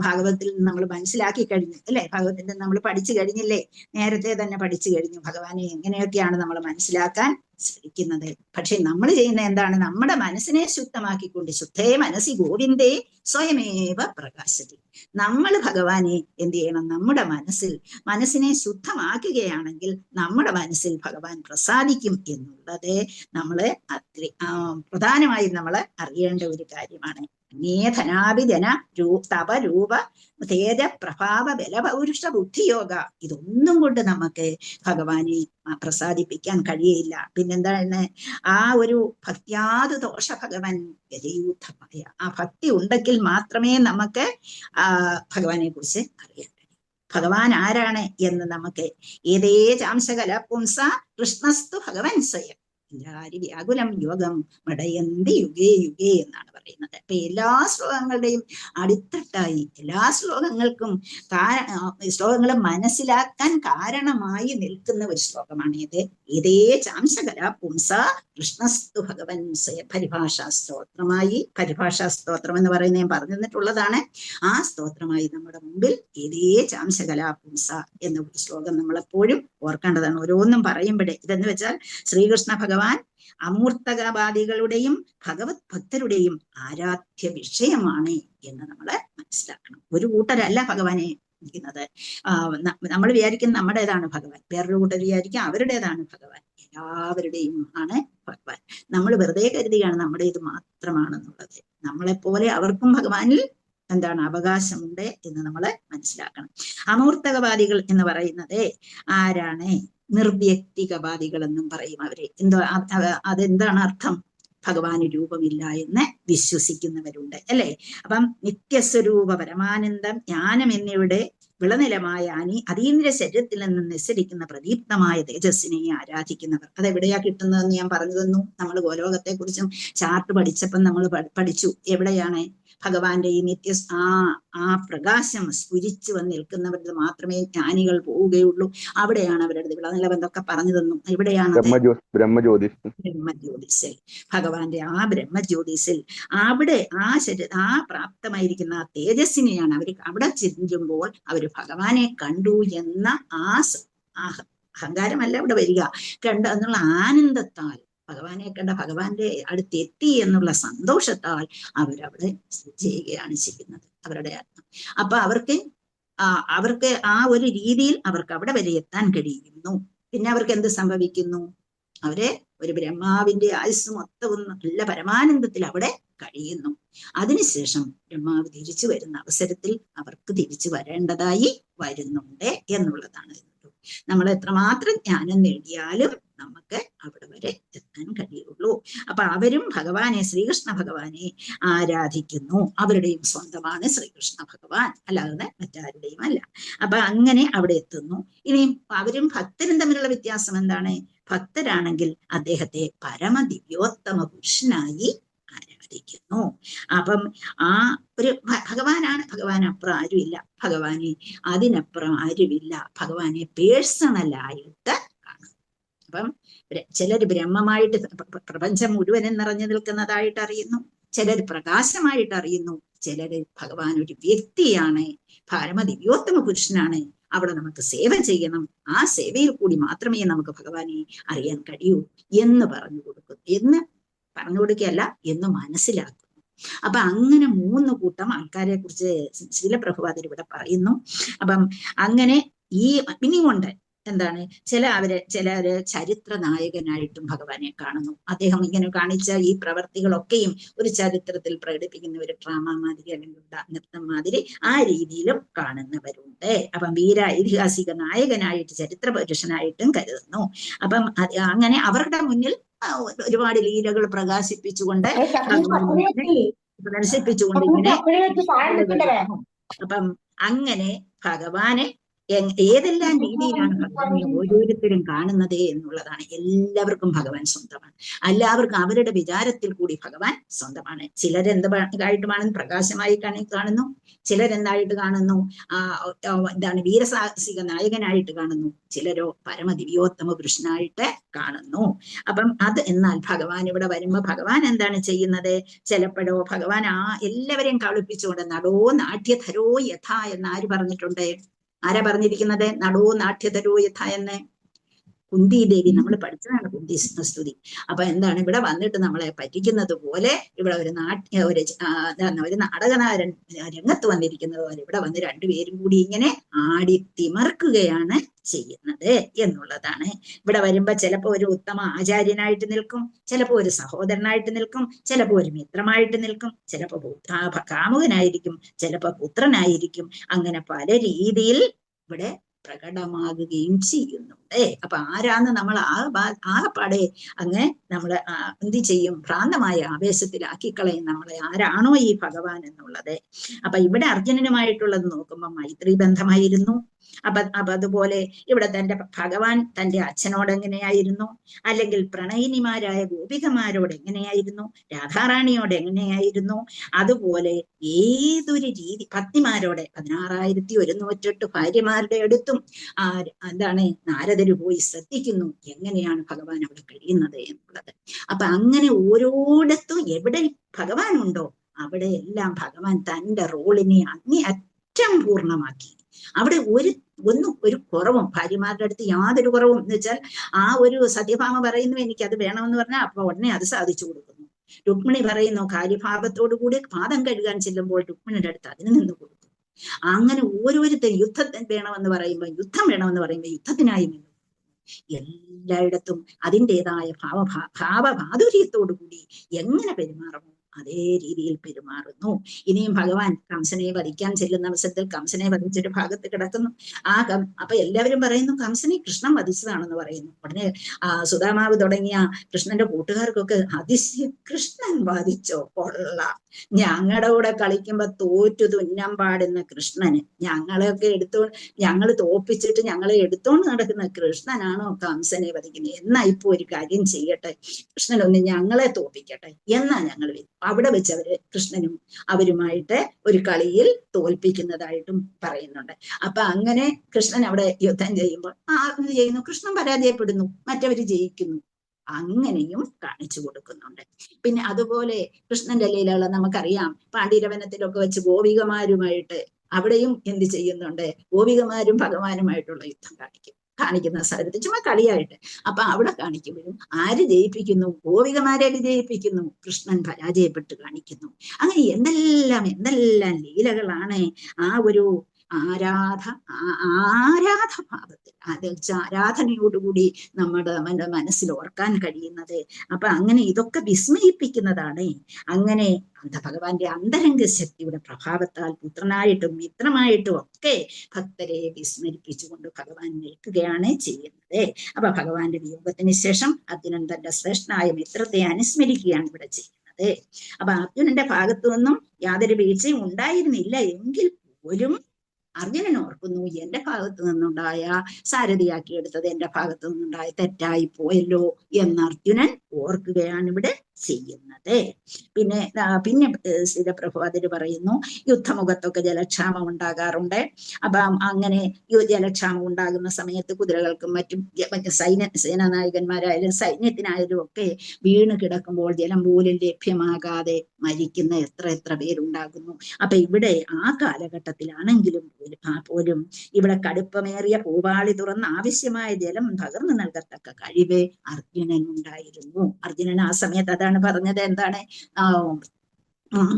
ഭാഗവതത്തിൽ നിന്ന് നമ്മൾ മനസ്സിലാക്കി കഴിഞ്ഞു അല്ലെ. ഭാഗവതത്തിൽ നിന്ന് നമ്മൾ പഠിച്ചു കഴിഞ്ഞില്ലേ, നേരത്തെ തന്നെ പഠിച്ചു കഴിഞ്ഞു ഭഗവാനെ എങ്ങനെയൊക്കെയാണ് നമ്മൾ മനസ്സിലാക്കാൻ ശ്രമിക്കുന്നത്. പക്ഷെ നമ്മൾ ചെയ്യുന്ന എന്താണ്? നമ്മുടെ മനസ്സിനെ ശുദ്ധമാക്കിക്കൊണ്ട്, ശുദ്ധേ മനസ്സി ഗോവിന്ദേ സ്വയമേവ പ്രകാശതി. നമ്മൾ ഭഗവാനെ എന്ത് ചെയ്യണം? നമ്മുടെ മനസ്സിനെ ശുദ്ധമാക്കുകയാണെങ്കിൽ നമ്മുടെ മനസ്സിൽ ഭഗവാൻ പ്രസാദിക്കും എന്നുള്ളത് നമ്മള് പ്രധാനമായും നമ്മൾ അറിയേണ്ട ഒരു കാര്യമാണ്. ധനാഭിജന തപ രൂപ തേജ പ്രഭാവ ബല പൗരുഷ ബുദ്ധിയോഗ, ഇതൊന്നും കൊണ്ട് നമുക്ക് ഭഗവാനെ പ്രസാദിപ്പിക്കാൻ കഴിയയില്ല. പിന്നെന്താണ്? ആ ഒരു ഭക്ത്യാദു ദോഷ ഭഗവാൻ ഗജയൂഥമായ ആ ഭക്തി ഉണ്ടെങ്കിൽ മാത്രമേ നമുക്ക് ഭഗവാനെ കുറിച്ച് അറിയാൻ കഴിയൂ. ഭഗവാൻ ആരാണ് എന്ന് നമുക്ക് ഏതേ ചാംശകല പുംസ കൃഷ്ണസ്തു ഭഗവാൻ സ്വയം വ്യാകുലം യോഗം മടയന്തി യുഗേ യുഗേ എന്നാണ് പറയുന്നത്. അപ്പൊ എല്ലാ ശ്ലോകങ്ങളുടെയും അടിത്തട്ടായി, എല്ലാ ശ്ലോകങ്ങൾക്കും ശ്ലോകങ്ങളെ മനസ്സിലാക്കാൻ കാരണമായി നിൽക്കുന്ന ഒരു ശ്ലോകമാണ് ഇത്. ഇതേ ചാംശകല പുംസ കൃഷ്ണസ്തു ഭഗവൻ പരിഭാഷാ സ്തോത്രം എന്ന് പറയുന്നത് ഞാൻ പറഞ്ഞു തന്നിട്ടുള്ളതാണ്. ആ സ്തോത്രമായി നമ്മുടെ മുമ്പിൽ ഇതേ ചാംശകല പുംസ എന്ന ഒരു ശ്ലോകം നമ്മളെപ്പോഴും ഓർക്കേണ്ടതാണ്. ഓരോന്നും പറയുമ്പോഴേ ഇതെന്ന് വെച്ചാൽ ശ്രീകൃഷ്ണ ഭഗവാൻ ഭഗവാൻ അമൂർത്തകവാദികളുടെയും ഭഗവത് ഭക്തരുടെയും ആരാധ്യ വിഷയമാണ് എന്ന് നമ്മൾ മനസ്സിലാക്കണം. ഒരു കൂട്ടരല്ല ഭഗവാനെ ഇരിക്കുന്നത്. നമ്മൾ വിചാരിക്കും നമ്മുടേതാണ് ഭഗവാൻ, വേറൊരു കൂട്ടർ വിചാരിക്കും അവരുടേതാണ് ഭഗവാൻ. എല്ലാവരുടെയും ആണ് ഭഗവാൻ. നമ്മൾ വെറുതെ കരുതിയാണ് നമ്മുടേത് മാത്രമാണെന്നുള്ളത്. നമ്മളെപ്പോലെ അവർക്കും ഭഗവാനിൽ എന്താണ് അവകാശമുണ്ട് എന്ന് നമ്മൾ മനസ്സിലാക്കണം. അമൂർത്തകവാദികൾ എന്ന് പറയുന്നത് ആരാണ്? നിർവ്യക്തികവാദികൾ എന്നും പറയും അവരെ. അതെന്താണ് അർത്ഥം? ഭഗവാന് രൂപമില്ല എന്ന് വിശ്വസിക്കുന്നവരുണ്ട് അല്ലെ. അപ്പം നിത്യസ്വരൂപ പരമാനന്ദം ജ്ഞാനം എന്നിവയുടെ വിളനിലമായ അതീന്ദ്ര ശരീരത്തിൽ നിന്ന് നിസ്സരിക്കുന്ന പ്രദീപ്തമായ തേജസ്സിനെ ആരാധിക്കുന്നവർ. അതെവിടെയാ കിട്ടുന്നതെന്ന് ഞാൻ പറഞ്ഞു തന്നു. നമ്മൾ ഗോലോകത്തെ കുറിച്ചും ചാർട്ട് പഠിച്ചപ്പം നമ്മൾ പഠിച്ചു. എവിടെയാണ് ഭഗവാന്റെ ഈ ആ പ്രകാശം സ്ഫുരിച്ചു വന്ന് നിൽക്കുന്നവരിൽ മാത്രമേ ജ്ഞാനികൾ പോവുകയുള്ളൂ. അവിടെയാണ് അവരുടെ വിളനിലമെന്നൊക്കെ പറഞ്ഞു തന്നു. എവിടെയാണ്? ബ്രഹ്മജ്യോതിസിൽ, ഭഗവാന്റെ ആ ബ്രഹ്മജ്യോതിസിൽ അവിടെ ആ പ്രാപ്തമായിരിക്കുന്ന ആ തേജസ്സിനെയാണ് അവർ അവിടെ ചിന്തിക്കുമ്പോൾ അവർ ഭഗവാനെ കണ്ടു എന്ന അഹങ്കാരമല്ല അവിടെ വരിക, കണ്ട എന്നുള്ള ആനന്ദത്താൽ, ഭഗവാനെ കണ്ട ഭഗവാന്റെ അടുത്തെത്തി എന്നുള്ള സന്തോഷത്താൽ അവരവിടെ ചെയ്യുകയാണ് ചെയ്യുന്നത് അവരുടെ ആത്മ. അപ്പൊ അവർക്ക് ആ ഒരു രീതിയിൽ അവർക്ക് അവിടെ വരെ എത്താൻ കഴിയുന്നു. പിന്നെ അവർക്ക് എന്ത് സംഭവിക്കുന്നു? അവരെ ഒരു ബ്രഹ്മാവിന്റെ ആയുസ് മൊത്തവും നല്ല പരമാനന്ദത്തിൽ അവിടെ കഴിയുന്നു. അതിനുശേഷം ബ്രഹ്മാവ് തിരിച്ചു വരുന്ന അവസരത്തിൽ അവർക്ക് തിരിച്ചു വരേണ്ടതായി വരുന്നുണ്ട് എന്നുള്ളതാണ്. നമ്മൾ എത്രമാത്രം ജ്ഞാനം നേടിയാലും നമുക്ക് അവിടെ വരെ എത്താൻ കഴിയുള്ളൂ. അപ്പൊ അവരും ഭഗവാനെ, ശ്രീകൃഷ്ണ ഭഗവാനെ ആരാധിക്കുന്നു. അവരുടെയും സ്വന്തമാണ് ശ്രീകൃഷ്ണ ഭഗവാൻ, അല്ലാതെ മറ്റാരുടെയും അല്ല. അപ്പൊ അങ്ങനെ അവിടെ എത്തുന്നു. ഇനിയും അവരും ഭക്തരും തമ്മിലുള്ള വ്യത്യാസം എന്താണ്? ഭക്തരാണെങ്കിൽ അദ്ദേഹത്തെ പരമദിവ്യോത്തമ പുരുഷനായി ആരാധിക്കുന്നു. അപ്പം ആ ഒരു ഭഗവാനാണ്, ഭഗവാൻ അപ്പുറം ആരുമില്ല, ഭഗവാനെ അതിനപ്പുറം ആരുമില്ല, ഭഗവാനെ പേഴ്സണലായിട്ട് കാണും. അപ്പം ചിലർ ബ്രഹ്മമായിട്ട് പ്രപഞ്ചം മുഴുവനും നിറഞ്ഞു നിൽക്കുന്നതായിട്ട് അറിയുന്നു, ചിലർ പ്രകാശമായിട്ട് അറിയുന്നു, ചിലര് ഭഗവാൻ ഒരു വ്യക്തിയാണ്, പരമദിവ്യോത്തമ പുരുഷനാണ്, അവിടെ നമുക്ക് സേവ ചെയ്യണം, ആ സേവയിൽ കൂടി മാത്രമേ നമുക്ക് ഭഗവാനെ അറിയാൻ കഴിയൂ എന്ന് പറഞ്ഞു കൊടുക്കുകയല്ല എന്ന് മനസ്സിലാക്കുന്നു. അപ്പൊ അങ്ങനെ 3 കൂട്ടം ആൾക്കാരെ കുറിച്ച് ശ്രീല പ്രഭുപാദർ ഇവിടെ പറയുന്നു. അപ്പം അങ്ങനെ ഇനിയുമുണ്ട്. എന്താണ്? ചിലര് ചരിത്ര നായകനായിട്ടും ഭഗവാനെ കാണുന്നു. അദ്ദേഹം ഇങ്ങനെ കാണിച്ച ഈ പ്രവർത്തികളൊക്കെയും ഒരു ചരിത്രത്തിൽ പ്രകടിപ്പിക്കുന്ന ഒരു ഡ്രാമ മാതിരി അല്ലെങ്കിൽ നൃത്തം മാതിരി ആ രീതിയിലും കാണുന്നവരുണ്ട്. അപ്പം ഐതിഹാസിക നായകനായിട്ട് ചരിത്ര പുരുഷനായിട്ടും കരുതുന്നു. അപ്പം അങ്ങനെ അവരുടെ മുന്നിൽ ഒരുപാട് ലീലകൾ പ്രകാശിപ്പിച്ചുകൊണ്ട് ഇങ്ങനെ അപ്പം അങ്ങനെ ഭഗവാനെ ഏതെല്ലാം രീതിയിലാണ് ഭഗവാനെ ഓരോരുത്തരും കാണുന്നത് എന്നുള്ളതാണ്. എല്ലാവർക്കും ഭഗവാൻ സ്വന്തമാണ്. എല്ലാവർക്കും അവരുടെ വിചാരത്തിൽ കൂടി ഭഗവാൻ സ്വന്തമാണ്. ചിലരെന്തായിട്ടുമാണ്? പ്രകാശമായി കാണുന്നു, ചിലരെന്തായിട്ട് കാണുന്നു? വീരസാഹസിക നായകനായിട്ട് കാണുന്നു, ചിലരോ പരമദിവ്യോത്തമ പുരുഷനായിട്ട് കാണുന്നു. അപ്പം എന്നാൽ ഭഗവാൻ ഇവിടെ വരുമ്പോ ഭഗവാൻ എന്താണ് ചെയ്യുന്നത്? ചിലപ്പോഴോ ഭഗവാൻ എല്ലാവരെയും കളിപ്പിച്ചുകൊണ്ട് നടോ നാട്യധരോ യഥ എന്ന് ആര് പറഞ്ഞിട്ടുണ്ട്? ആരാ പറഞ്ഞിരിക്കുന്നത്? നടോ നാട്യധരോ യഥ എന്ന്? കുന്തി ദേവി. നമ്മൾ പഠിച്ചതാണ് കുന്തി സ്തുതി. അപ്പൊ എന്താണ്? ഇവിടെ വന്നിട്ട് നമ്മളെ പറ്റിക്കുന്നത് പോലെ ഇവിടെ ഒരു നാടകനാരൻ രംഗത്ത് വന്നിരിക്കുന്നത് പോലെ ഇവിടെ വന്ന് രണ്ടുപേരും കൂടി ഇങ്ങനെ ആടിത്തിമർക്കുകയാണ് ചെയ്യുന്നത് എന്നുള്ളതാണ്. ഇവിടെ വരുമ്പോ ചിലപ്പോ ഒരു ഉത്തമ ആചാര്യനായിട്ട് നിൽക്കും, ചിലപ്പോ ഒരു സഹോദരനായിട്ട് നിൽക്കും, ചിലപ്പോ ഒരു മിത്രമായിട്ട് നിൽക്കും, ചിലപ്പോ കാമുകനായിരിക്കും, ചിലപ്പോ പുത്രനായിരിക്കും. അങ്ങനെ പല രീതിയിൽ ഇവിടെ പ്രകടമാകുകയും ചെയ്യുന്നുണ്ട്. അപ്പൊ ആരാന്ന് നമ്മൾ ആകപ്പാടെ അങ്ങ് നമ്മള് എന്ത് ചെയ്യും? ഭ്രാന്തമായ ആവേശത്തിലാക്കിക്കളയും നമ്മളെ. ആരാണോ ഈ ഭഗവാൻ എന്നുള്ളത്. അപ്പൊ ഇവിടെ അർജുനനുമായിട്ടുള്ളത് നോക്കുമ്പോ മൈത്രി ബന്ധമായിരുന്നു. അപ്പൊ അതുപോലെ ഇവിടെ ഭഗവാൻ തന്റെ അച്ഛനോട് എങ്ങനെയായിരുന്നു, അല്ലെങ്കിൽ പ്രണയിനിമാരായ ഗോപികമാരോട് എങ്ങനെയായിരുന്നു, രാധാറാണിയോട് എങ്ങനെയായിരുന്നു, അതുപോലെ ഏതൊരു രീതി പത്നിമാരോടെ 16,108 ഭാര്യമാരുടെ അടുത്തും എന്താണ് നാരദര് പോയി ശ്രദ്ധിക്കുന്നു എങ്ങനെയാണ് ഭഗവാൻ അവിടെ കഴിയുന്നത് എന്നുള്ളത്. അപ്പൊ അങ്ങനെ ഓരോടത്തും എവിടെ ഭഗവാൻ ഉണ്ടോ അവിടെ എല്ലാം ഭഗവാൻ തന്റെ റോളിനെ അങ്ങേയറ്റം പൂർണ്ണമാക്കി. അവിടെ ഒരു ഒന്നും ഒരു കുറവും ഭാര്യമാരുടെ അടുത്ത് യാതൊരു കുറവും എന്ന് വെച്ചാൽ ആ ഒരു സത്യഭാമ പറയുന്നു എനിക്ക് അത് വേണമെന്ന് പറഞ്ഞാൽ അപ്പൊ ഉടനെ അത് സാധിച്ചു കൊടുക്കുന്നു. രുക്മിണി പറയുന്നു കാര്യഭാവത്തോടു കൂടി പാദം കഴുകാൻ ചെല്ലുമ്പോൾ രുക്മിണിയുടെ അടുത്ത് അതിന് നിന്ന് കൊടുക്കും. അങ്ങനെ ഓരോരുത്തരും യുദ്ധത്തിന് വേണമെന്ന് പറയുമ്പോൾ യുദ്ധത്തിനായി നിന്നു. എല്ലായിടത്തും അതിൻ്റെതായ ഭാവമാധുര്യത്തോടു കൂടി എങ്ങനെ പെരുമാറുമോ അതേ രീതിയിൽ പെരുമാറുന്നു. ഇനിയും ഭഗവാൻ കംസനെ വധിക്കാൻ ചെല്ലുന്ന അവസരത്തിൽ കംസനെ വധിച്ചൊരു ഭാഗത്ത് കിടക്കുന്നു. അപ്പൊ എല്ലാവരും പറയുന്നു കംസനെ കൃഷ്ണൻ വധിച്ചതാണെന്ന് പറയുന്നു. ഉടനെ സുധാമാവ് തുടങ്ങിയ കൃഷ്ണന്റെ കൂട്ടുകാർക്കൊക്കെ അതിശയം, കൃഷ്ണൻ വധിച്ചോ, കൊള്ളാം, ഞങ്ങളുടെ കൂടെ കളിക്കുമ്പോ തോറ്റു തുന്നം പാടുന്ന കൃഷ്ണന് ഞങ്ങളെയൊക്കെ ഞങ്ങൾ തോപ്പിച്ചിട്ട് ഞങ്ങളെ എടുത്തോണ്ട് നടക്കുന്ന കൃഷ്ണനാണോ കംസനെ വധിക്കുന്നത്? എന്നാ ഇപ്പൊ ഒരു കാര്യം ചെയ്യട്ടെ, കൃഷ്ണനൊന്ന് ഞങ്ങളെ തോപ്പിക്കട്ടെ, എന്നാ ഞങ്ങൾ അവിടെ വെച്ച് അവര് കൃഷ്ണനും അവരുമായിട്ട് ഒരു കളിയിൽ തോൽപ്പിക്കുന്നതായിട്ടും പറയുന്നുണ്ട്. അപ്പൊ അങ്ങനെ കൃഷ്ണൻ അവിടെ യുദ്ധം ചെയ്യുമ്പോൾ ആര് ചെയ്യുന്നു? കൃഷ്ണൻ പരാജയപ്പെടുന്നു, മറ്റവര് ജയിക്കുന്നു. അങ്ങനെയും കാണിച്ചു കൊടുക്കുന്നുണ്ട്. പിന്നെ അതുപോലെ കൃഷ്ണന്റെ ലീലകൾ നമുക്കറിയാം. പാണ്ഡ്യവനത്തിലൊക്കെ വെച്ച് ഗോപികമാരുമായിട്ട് അവിടെയും എന്ത് ചെയ്യുന്നുണ്ട്? ഗോപികമാരും ഭഗവാനുമായിട്ടുള്ള യുദ്ധം കാണിക്കുന്ന സ്ഥലത്ത് ചുമ്മാ കളിയായിട്ട്. അപ്പൊ അവിടെ കാണിക്കുമ്പോഴും ആര് ജയിപ്പിക്കുന്നു? ഗോപികമാരെ ജയിപ്പിക്കുന്നു, കൃഷ്ണൻ പരാജയപ്പെട്ട് കാണിക്കുന്നു. അങ്ങനെ എന്തെല്ലാം ലീലകളാണ് ആ ഒരു ആരാധഭാവത്തിൽ ആരാധനയോടുകൂടി നമ്മുടെ മനസ്സിൽ ഓർക്കാൻ കഴിയുന്നത്. അപ്പൊ അങ്ങനെ ഇതൊക്കെ വിസ്മയിപ്പിക്കുന്നതാണ്. അങ്ങനെ ഭഗവാന്റെ അന്തരംഗ ശക്തിയുടെ പ്രഭാവത്താൽ പുത്രനായിട്ടും മിത്രമായിട്ടും ഒക്കെ ഭക്തരെ വിസ്മരിപ്പിച്ചുകൊണ്ട് ഭഗവാൻ നിൽക്കുകയാണ് ചെയ്യുന്നത്. അപ്പൊ ഭഗവാന്റെ വിയോഗത്തിന് ശേഷം അർജുനൻ തന്റെ ശ്രേഷ്ഠനായ മിത്രത്തെ അനുസ്മരിക്കുകയാണ് ഇവിടെ ചെയ്യുന്നത്. അപ്പൊ അർജുനന്റെ ഭാഗത്തു നിന്നും യാതൊരു വീഴ്ചയും ഉണ്ടായിരുന്നില്ല എങ്കിൽ പോലും അർജുനൻ ഓർക്കുന്നു, എന്റെ ഭാഗത്തു നിന്നുണ്ടായ സാരഥിയാക്കിയെടുത്തത് എന്റെ ഭാഗത്തു നിന്നുണ്ടായ തെറ്റായി പോയല്ലോ എന്ന് അർജുനൻ ഓർക്കുകയാണ് ഇവിടെ ചെയ്യുന്നത്. പിന്നെ സ്ഥിരപ്രഭുപാദര് പറയുന്നു, യുദ്ധമുഖത്തൊക്കെ ജലക്ഷാമം ഉണ്ടാകാറുണ്ട്. അപ്പം അങ്ങനെ ജലക്ഷാമം ഉണ്ടാകുന്ന സമയത്ത് കുതിരകൾക്കും മറ്റും സേനാനായകന്മാരായാലും സൈന്യത്തിനായാലും ഒക്കെ വീണ് കിടക്കുമ്പോൾ ജലം പോലും ലഭ്യമാകാതെ മരിക്കുന്ന എത്ര പേരുണ്ടാകുന്നു. അപ്പൊ ഇവിടെ ആ കാലഘട്ടത്തിലാണെങ്കിലും പോലും ഇവിടെ കടുപ്പമേറിയ പൂവാളി തുറന്ന് ആവശ്യമായ ജലം പകർന്നു നൽകത്തക്ക കഴിവ് അർജുനനുണ്ടായിരുന്നു. അർജുനൻ ആ സമയത്ത് അതാണ് പറഞ്ഞത്, എന്താണ്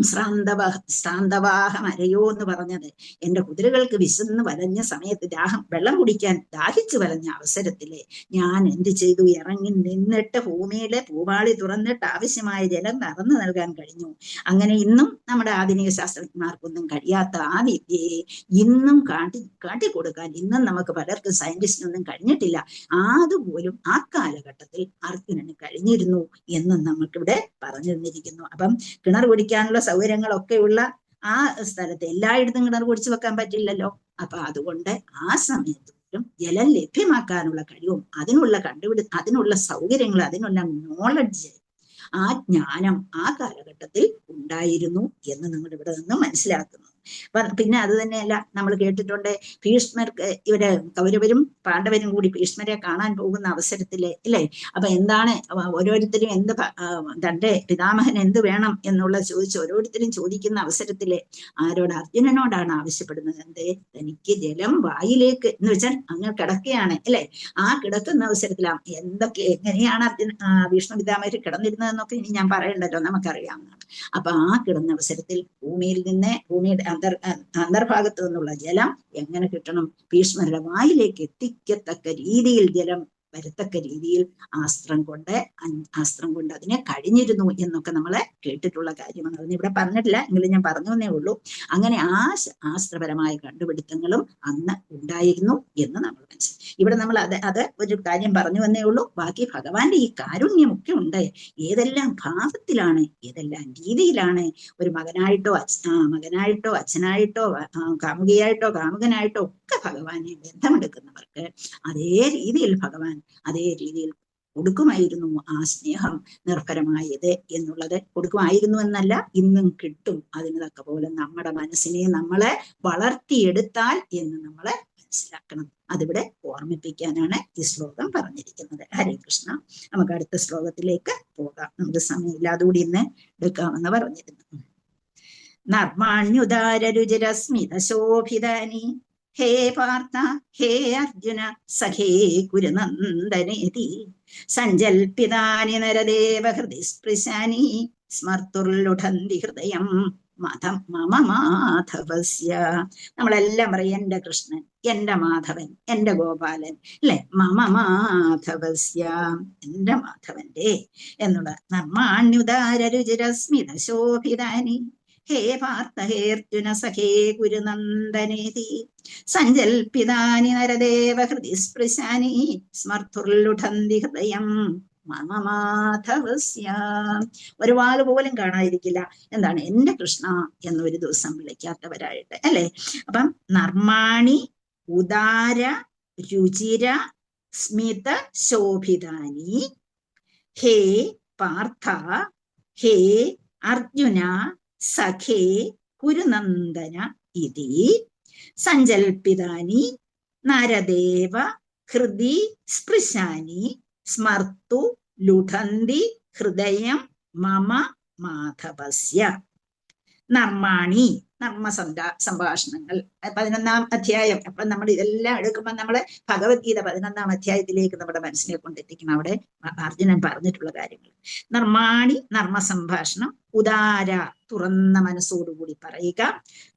ശ്രാന്തവാഹം അരയോ എന്ന് പറഞ്ഞത്. എന്റെ കുതിരകൾക്ക് വിശന്ന് വലഞ്ഞ സമയത്ത് വെള്ളം കുടിക്കാൻ ദാഹിച്ചു വലഞ്ഞ അവസരത്തില് ഞാൻ എന്ത് ചെയ്തു? ഇറങ്ങി നിന്നിട്ട് ഭൂമിയിലെ പൂവാളി തുറന്നിട്ട് ആവശ്യമായ ജലം കറന്നു നൽകാൻ കഴിഞ്ഞു. അങ്ങനെ ഇന്നും നമ്മുടെ ആധുനിക ശാസ്ത്രജ്ഞന്മാർക്കൊന്നും കഴിയാത്ത ആ വിദ്യയെ ഇന്നും കാട്ടിക്കൊടുക്കാൻ ഇന്നും നമുക്ക് പലർക്കും സയന്റിസ്റ്റിനൊന്നും കഴിഞ്ഞിട്ടില്ല. അതുപോലും ആ കാലഘട്ടത്തിൽ അർജുനന് കഴിഞ്ഞിരുന്നു എന്നും നമുക്കിവിടെ പറഞ്ഞു തന്നിരിക്കുന്നു. അപ്പം കിണർ കുടിക്കാനുള്ള സൗകര്യങ്ങളൊക്കെയുള്ള ആ സ്ഥലത്ത് എല്ലായിടത്തും കിണർ കുടിച്ചു വെക്കാൻ പറ്റില്ലല്ലോ. അപ്പൊ അതുകൊണ്ട് ആ സമയത്തും ജലം ലഭ്യമാക്കാനുള്ള കഴിവും അതിനുള്ള സൗകര്യങ്ങൾ, അതിനുള്ള നോളജ്, ആ ജ്ഞാനം ആ കാലഘട്ടത്തിൽ ഉണ്ടായിരുന്നു എന്ന് നമ്മൾ ഇവിടെ നിന്ന് മനസ്സിലാക്കുന്നു. പിന്നെ അത് തന്നെയല്ല, നമ്മൾ കേട്ടിട്ടുണ്ട് ഭീഷ്മർക്ക് കൗരവരും പാണ്ഡവരും കൂടി ഭീഷ്മരെ കാണാൻ പോകുന്ന അവസരത്തില് ഇല്ലേ, അപ്പൊ എന്താണ് ഓരോരുത്തരും തന്റെ പിതാമഹൻ എന്ത് വേണം എന്നുള്ള ഓരോരുത്തരും ചോദിക്കുന്ന അവസരത്തില് അർജുനനോടാണ് ആവശ്യപ്പെടുന്നത്. തനിക്ക് ജലം വായിലേക്ക് എന്ന് വെച്ചാൽ അങ്ങ് കിടക്കുകയാണ് അല്ലെ, ആ കിടക്കുന്ന അവസരത്തിൽ എങ്ങനെയാണ് ഭീഷ്മ പിതാമഹർ കിടന്നിരുന്നതെന്നൊക്കെ ഇനി ഞാൻ പറയണ്ടല്ലോ, നമുക്കറിയാവുന്നതാണ്. അപ്പൊ ആ കിടന്ന അവസരത്തിൽ ഭൂമിയുടെ അന്തർഭാഗത്തു നിന്നുള്ള ജലം എങ്ങനെ കിട്ടണം? ഭീഷ്മരുടെ വായിലേക്ക് എത്തിക്കത്തക്ക രീതിയിൽ ജലം വരത്തക്ക രീതിയിൽ ആസ്ത്രം കൊണ്ട് അതിനെ കഴിഞ്ഞിരുന്നു എന്നൊക്കെ നമ്മളെ കേട്ടിട്ടുള്ള കാര്യമാണ്. അതൊന്നും ഇവിടെ പറഞ്ഞിട്ടില്ല, എങ്കിലും ഞാൻ പറഞ്ഞു എന്നേ ഉള്ളൂ. അങ്ങനെ ആ ശാസ്ത്രപരമായ കണ്ടുപിടുത്തങ്ങളും അന്ന് ഉണ്ടായിരുന്നു എന്ന് നമ്മൾ മനസ്സിലാക്കി. ഇവിടെ നമ്മൾ അത് ഒരു കാര്യം പറഞ്ഞു എന്നേ ഉള്ളൂ. ബാക്കി ഭഗവാന്റെ ഈ കാരുണ്യമൊക്കെ ഉണ്ട്. ഏതെല്ലാം ഭാവത്തിലാണ്, ഏതെല്ലാം രീതിയിലാണ് ഒരു മകനായിട്ടോ അച്ഛനായിട്ടോ കാമുകിയായിട്ടോ കാമുകനായിട്ടോ ഒക്കെ ഭഗവാനെ ബന്ധമെടുക്കുന്നവർക്ക് അതേ രീതിയിൽ ഭഗവാൻ അതേ രീതിയിൽ കൊടുക്കുമായിരുന്നു ആ സ്നേഹം നിർഭരമായത് എന്നുള്ളത്. കൊടുക്കുമായിരുന്നു എന്നല്ല, ഇന്നും കിട്ടും. അതിന് തക്ക പോലെ നമ്മുടെ മനസ്സിനെ നമ്മളെ വളർത്തിയെടുത്താൽ എന്ന് നമ്മളെ മനസ്സിലാക്കണം. അതിവിടെ ഓർമ്മിപ്പിക്കാനാണ് ഈ ശ്ലോകം പറഞ്ഞിരിക്കുന്നത്. ഹരേ കൃഷ്ണ. നമുക്ക് അടുത്ത ശ്ലോകത്തിലേക്ക് പോകാം. നമുക്ക് സമയമില്ലാതുകൂടി ഇന്ന് എടുക്കാമെന്ന് പറഞ്ഞിരുന്നു. നർമാണ്യുദാരരുചിരസ്മിതശോഭിതാനി ഹേ പാർത്ഥ ഹേ അർജുന സഖേ കുരുനന്ദനേതി സഞ്ചൽപിതാനി നരദേവ ഹൃദി സ്പൃശാനി സ്മർത്തുർലുഠന്തി ഹൃദയം മമ മാധവസ്യ. നമ്മളെല്ലാം പറയും എന്റെ കൃഷ്ണൻ, എന്റെ മാധവൻ, എന്റെ ഗോപാലൻ, അല്ലെ? മമ മാധവസ്യ, എന്റെ മാധവന്റെ എന്നുള്ള. നർമാണ്യുദാര രുചിരസ്മിത ശോഭിതാനി ഹേ പാർത്ഥ ഹേ അർജുന സഖേ കുരുനന്ദനേതി സഞ്ചൽപിതാനി നരദേവ ഹൃദി സ്പൃശാനി സ്മർത്തുർലുഠന്തി ഹൃദയം മമ മാധവസ്യ. ഒരു വാല് പോലും കാണാതിരിക്കില്ല എന്താണ് എന്റെ കൃഷ്ണ എന്നൊരു ദിവസം വിളിക്കാത്തവരായിട്ട്, അല്ലെ? അപ്പം നർമാണി ഉദാര രുചിര സ്മിത ശോഭിതാനി ഹേ പാർത്ഥ ഹേ അർജുന സഖേ കുരുനന്ദന ഇതി സഞ്ചൽപിതാനി നരദേവ ഹൃദി സ്പൃശാനി സ്മർത്തു ലുഠന്തി ഹൃദയം മമ മാധവസ്യ. നർമാണി, നർമ്മ സംഭാഷണങ്ങൾ 11-ാം അധ്യായം. അപ്പൊ നമ്മൾ ഇതെല്ലാം എടുക്കുമ്പോൾ നമ്മള് ഭഗവത്ഗീത 11-ാം അധ്യായത്തിലേക്ക് നമ്മുടെ മനസ്സിനെ കൊണ്ടെത്തിക്കണം. അവിടെ അർജുനൻ പറഞ്ഞിട്ടുള്ള കാര്യങ്ങൾ. നർമാണി, നർമ്മ സംഭാഷണം. ഉദാര, തുറന്ന മനസ്സോടുകൂടി പറയുക.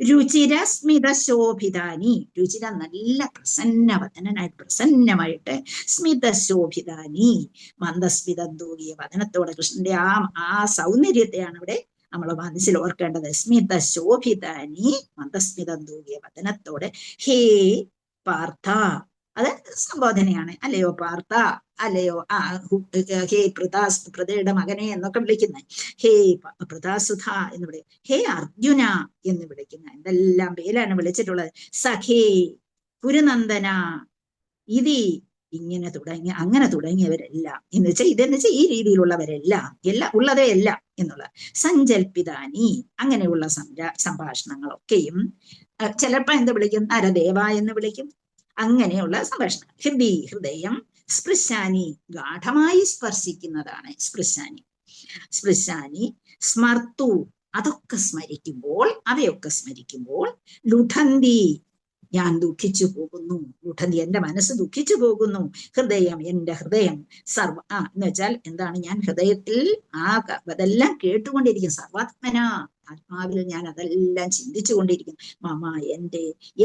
രുചിര സ്മിത ശോഭിതാനി, രുചിര നല്ല പ്രസന്നവദനായിട്ട് പ്രസന്നമായിട്ട്. സ്മിത ശോഭിതാനി, മന്ദസ്മിതം തൂകിയ വദനത്തോടെ കൃഷ്ണന്റെ ആ സൗന്ദര്യത്തെയാണ് ഇവിടെ നമ്മൾ മനസ്സിൽ ഓർക്കേണ്ടത്. സ്മിത ശോഭിതാനി, മന്ദസ്മിതം തൂകിയ വദനത്തോടെ. ഹേ പാർത്ഥ, അത് സംബോധനയാണ്. അല്ലയോ പാർത്ഥ, അല്ലയോ ഹേ പൃഥയുടെ മകനെ എന്നൊക്കെ വിളിക്കുന്നത്. ഹേ പൃഥാസുധ എന്ന് വിളിക്കുക. ഹേ അർജുന എന്ന് വിളിക്കുന്ന എന്തെല്ലാം പേരാണ് വിളിച്ചിട്ടുള്ളത്. സഖേ കുരുനന്ദന ഇതി, ഇങ്ങനെ തുടങ്ങി അങ്ങനെ തുടങ്ങിയവരെല്ലാം എന്ന് വെച്ചാൽ ഇതെന്ന് വെച്ചാൽ ഈ രീതിയിലുള്ളവരെല്ലാം, എല്ലാം ഉള്ളതേ എല്ലാം എന്നുള്ള. സഞ്ചൽപിതാനി, അങ്ങനെയുള്ള സംഭാഷണങ്ങളൊക്കെയും ചിലപ്പോ എന്ത് വിളിക്കും, നരദേവ എന്ന് വിളിക്കും. അങ്ങനെയുള്ള സംഭാഷണം. ഹൃദയം സ്പൃശാനി, ഗാഠമായി സ്പർശിക്കുന്നതാണ് സ്പൃശാനി. സ്പൃശാനി സ്മർത്തു, അതൊക്കെ സ്മരിക്കുമ്പോൾ, അവയൊക്കെ സ്മരിക്കുമ്പോൾ. ലുഠന്തി, ഞാൻ ദുഃഖിച്ചു പോകുന്നു. ലുഠന്തി, എന്റെ മനസ്സ് ദുഃഖിച്ചു പോകുന്നു. ഹൃദയം, എന്റെ ഹൃദയം എന്ന് വെച്ചാൽ എന്താണ്, ഞാൻ ഹൃദയത്തിൽ അതെല്ലാം കേട്ടുകൊണ്ടിരിക്കും. സർവാത്മന, ആത്മാവിൽ ഞാൻ അതെല്ലാം ചിന്തിച്ചു കൊണ്ടിരിക്കും. മമ,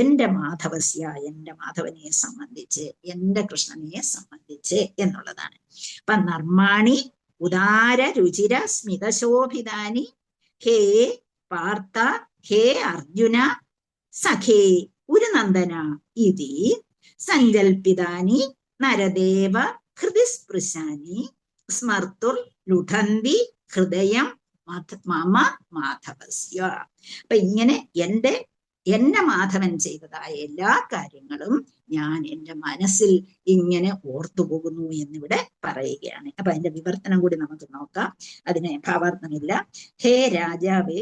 എന്റെ മാധവസ്യ, എന്റെ മാധവനെ സംബന്ധിച്ച്, എന്റെ കൃഷ്ണനെ സംബന്ധിച്ച് എന്നുള്ളതാണ്. അപ്പൊ നർമാണി ഉദാര രുചിര സ്മിതശോഭിതാനി ഹേ പാർത്ഥ ഹേ അർജുന സഖേ കുരുനന്ദന ഇതി സങ്കൽപിതാനി നരദേവ ഹൃദി സ്പൃശാനി സ്മർത്തുർ ലുഠന്തി ഹൃദയം മമ മാധവസ്യ. അപ്പൊ ഇങ്ങനെ എന്റെ മാധവൻ ചെയ്തതായ എല്ലാ കാര്യങ്ങളും ഞാൻ എന്റെ മനസ്സിൽ ഇങ്ങനെ ഓർത്തുപോകുന്നു എന്നിവിടെ പറയുകയാണ്. അപ്പൊ അതിന്റെ വിവർത്തനം കൂടി നമുക്ക് നോക്കാം. അതിന് ഭാവാർത്ഥമില്ല. ഹേ രാജാവേ,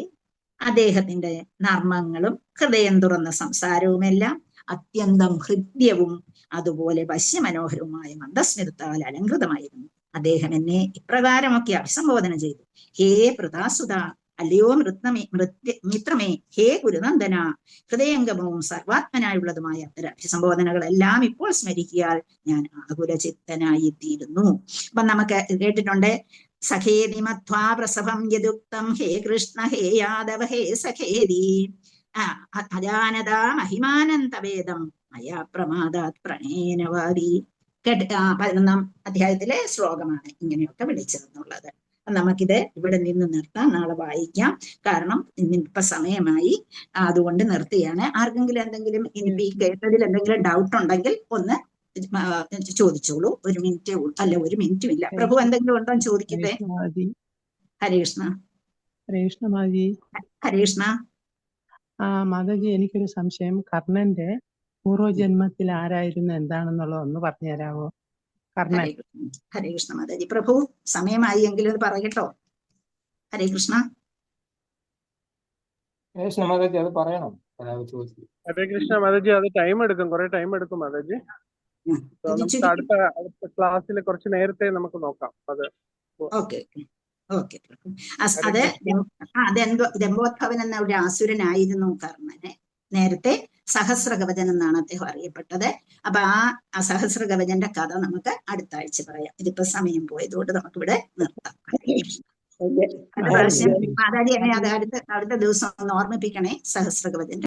അദ്ദേഹത്തിന്റെ നർമ്മങ്ങളും ഹൃദയം തുറന്ന സംസാരവുമെല്ലാം അത്യന്തം ഹൃദ്യവും അതുപോലെ വശ്യമനോഹരവുമായ മന്ദസ്മിതത്താൽ അലങ്കൃതമായിരുന്നു. അദ്ദേഹം എന്നെ ഇപ്രകാരമൊക്കെ അഭിസംബോധന ചെയ്തു. ഹേ പൃഥാസുത, അല്ലയോ മിത്രമേ, ഹേ ഗുരുനന്ദന, ഹൃദയംഗമവും സർവാത്മനായുള്ളതുമായ അത്തരം അഭിസംബോധനകളെല്ലാം ഇപ്പോൾ സ്മരിക്കിയാൽ ഞാൻ ആകുലചിത്തനായിത്തീരുന്നു. അപ്പൊ നമുക്ക് കേട്ടിട്ടുണ്ട്. സഖേതി മധ്വാ പ്രസവം യദുക്തം ഹേ കൃഷ്ണ ഹേ യാദവ ഹേ സഖേതി അജാനതാ മഹിമാനന്തവേദം മയാ പ്രമാദാത് പ്രണേനവാദി. 11-ാം അധ്യായത്തിലെ ശ്ലോകമാണ് ഇങ്ങനെയൊക്കെ വിളിച്ചതെന്നുള്ളത്. നമുക്കിത് ഇവിടെ നിന്ന് നിർത്താം, നാളെ വായിക്കാം. കാരണം ഇന്നിപ്പോ സമയമായി, അതുകൊണ്ട് നിർത്തിയാണ്. ആർക്കെങ്കിലും എന്തെങ്കിലും ഇനി ഈ കേട്ടതിൽ എന്തെങ്കിലും ഡൗട്ട് ഉണ്ടെങ്കിൽ ഒന്ന് ചോദിച്ചോളൂ. 1 മിനിറ്റേ ഉള്ളൂ, അല്ല 1 മിനിറ്റും ഇല്ല. പ്രഭു എന്തെങ്കിലും ഉണ്ടോ ചോദിക്കട്ടെ. ഹരേ കൃഷ്ണ. ഹരേ കൃഷ്ണ. മാതാജി, എനിക്കൊരു സംശയം. കർണന്റെ പൂർവ്വജന്മത്തിൽ ആരായിരുന്നു, എന്താണെന്നുള്ളത് ഒന്ന് പറഞ്ഞു തരാമോ? കർണൻ. ഹരേ കൃഷ്ണ മാതാജി. പ്രഭു സമയമായി എങ്കിലും പറയട്ടോ. ഹരേ കൃഷ്ണ. മാതാജി അത് പറയണം. ഹരേ കൃഷ്ണ മാതാജി, അത് ടൈം എടുക്കും, കുറെ ടൈം എടുക്കും മാതാജി. നമുക്ക് അടുത്ത ക്ലാസ്സിൽ കുറച്ച് നേരത്തെ നമുക്ക് നോക്കാം അത്. Okay okay. അത് ദമ്പോദ്ഭവൻ എന്ന ഒരു അസുരനായിരുന്നു കർണനെ നേരത്തെ. സഹസ്രകവചൻ എന്നാണ് അദ്ദേഹം അറിയപ്പെട്ടത്. അപ്പൊ ആ സഹസ്രകവചന്റെ കഥ നമുക്ക് അടുത്ത ആഴ്ച പറയാം. ഇതിപ്പോ സമയം പോയതുകൊണ്ട് നമുക്കിവിടെ നിർത്താം. അടുത്ത പ്രാവശ്യം മാതാജി എന്നെ അത് അടുത്ത ദിവസം ഒന്ന് ഓർമ്മിപ്പിക്കണേ സഹസ്രകവചന്റെ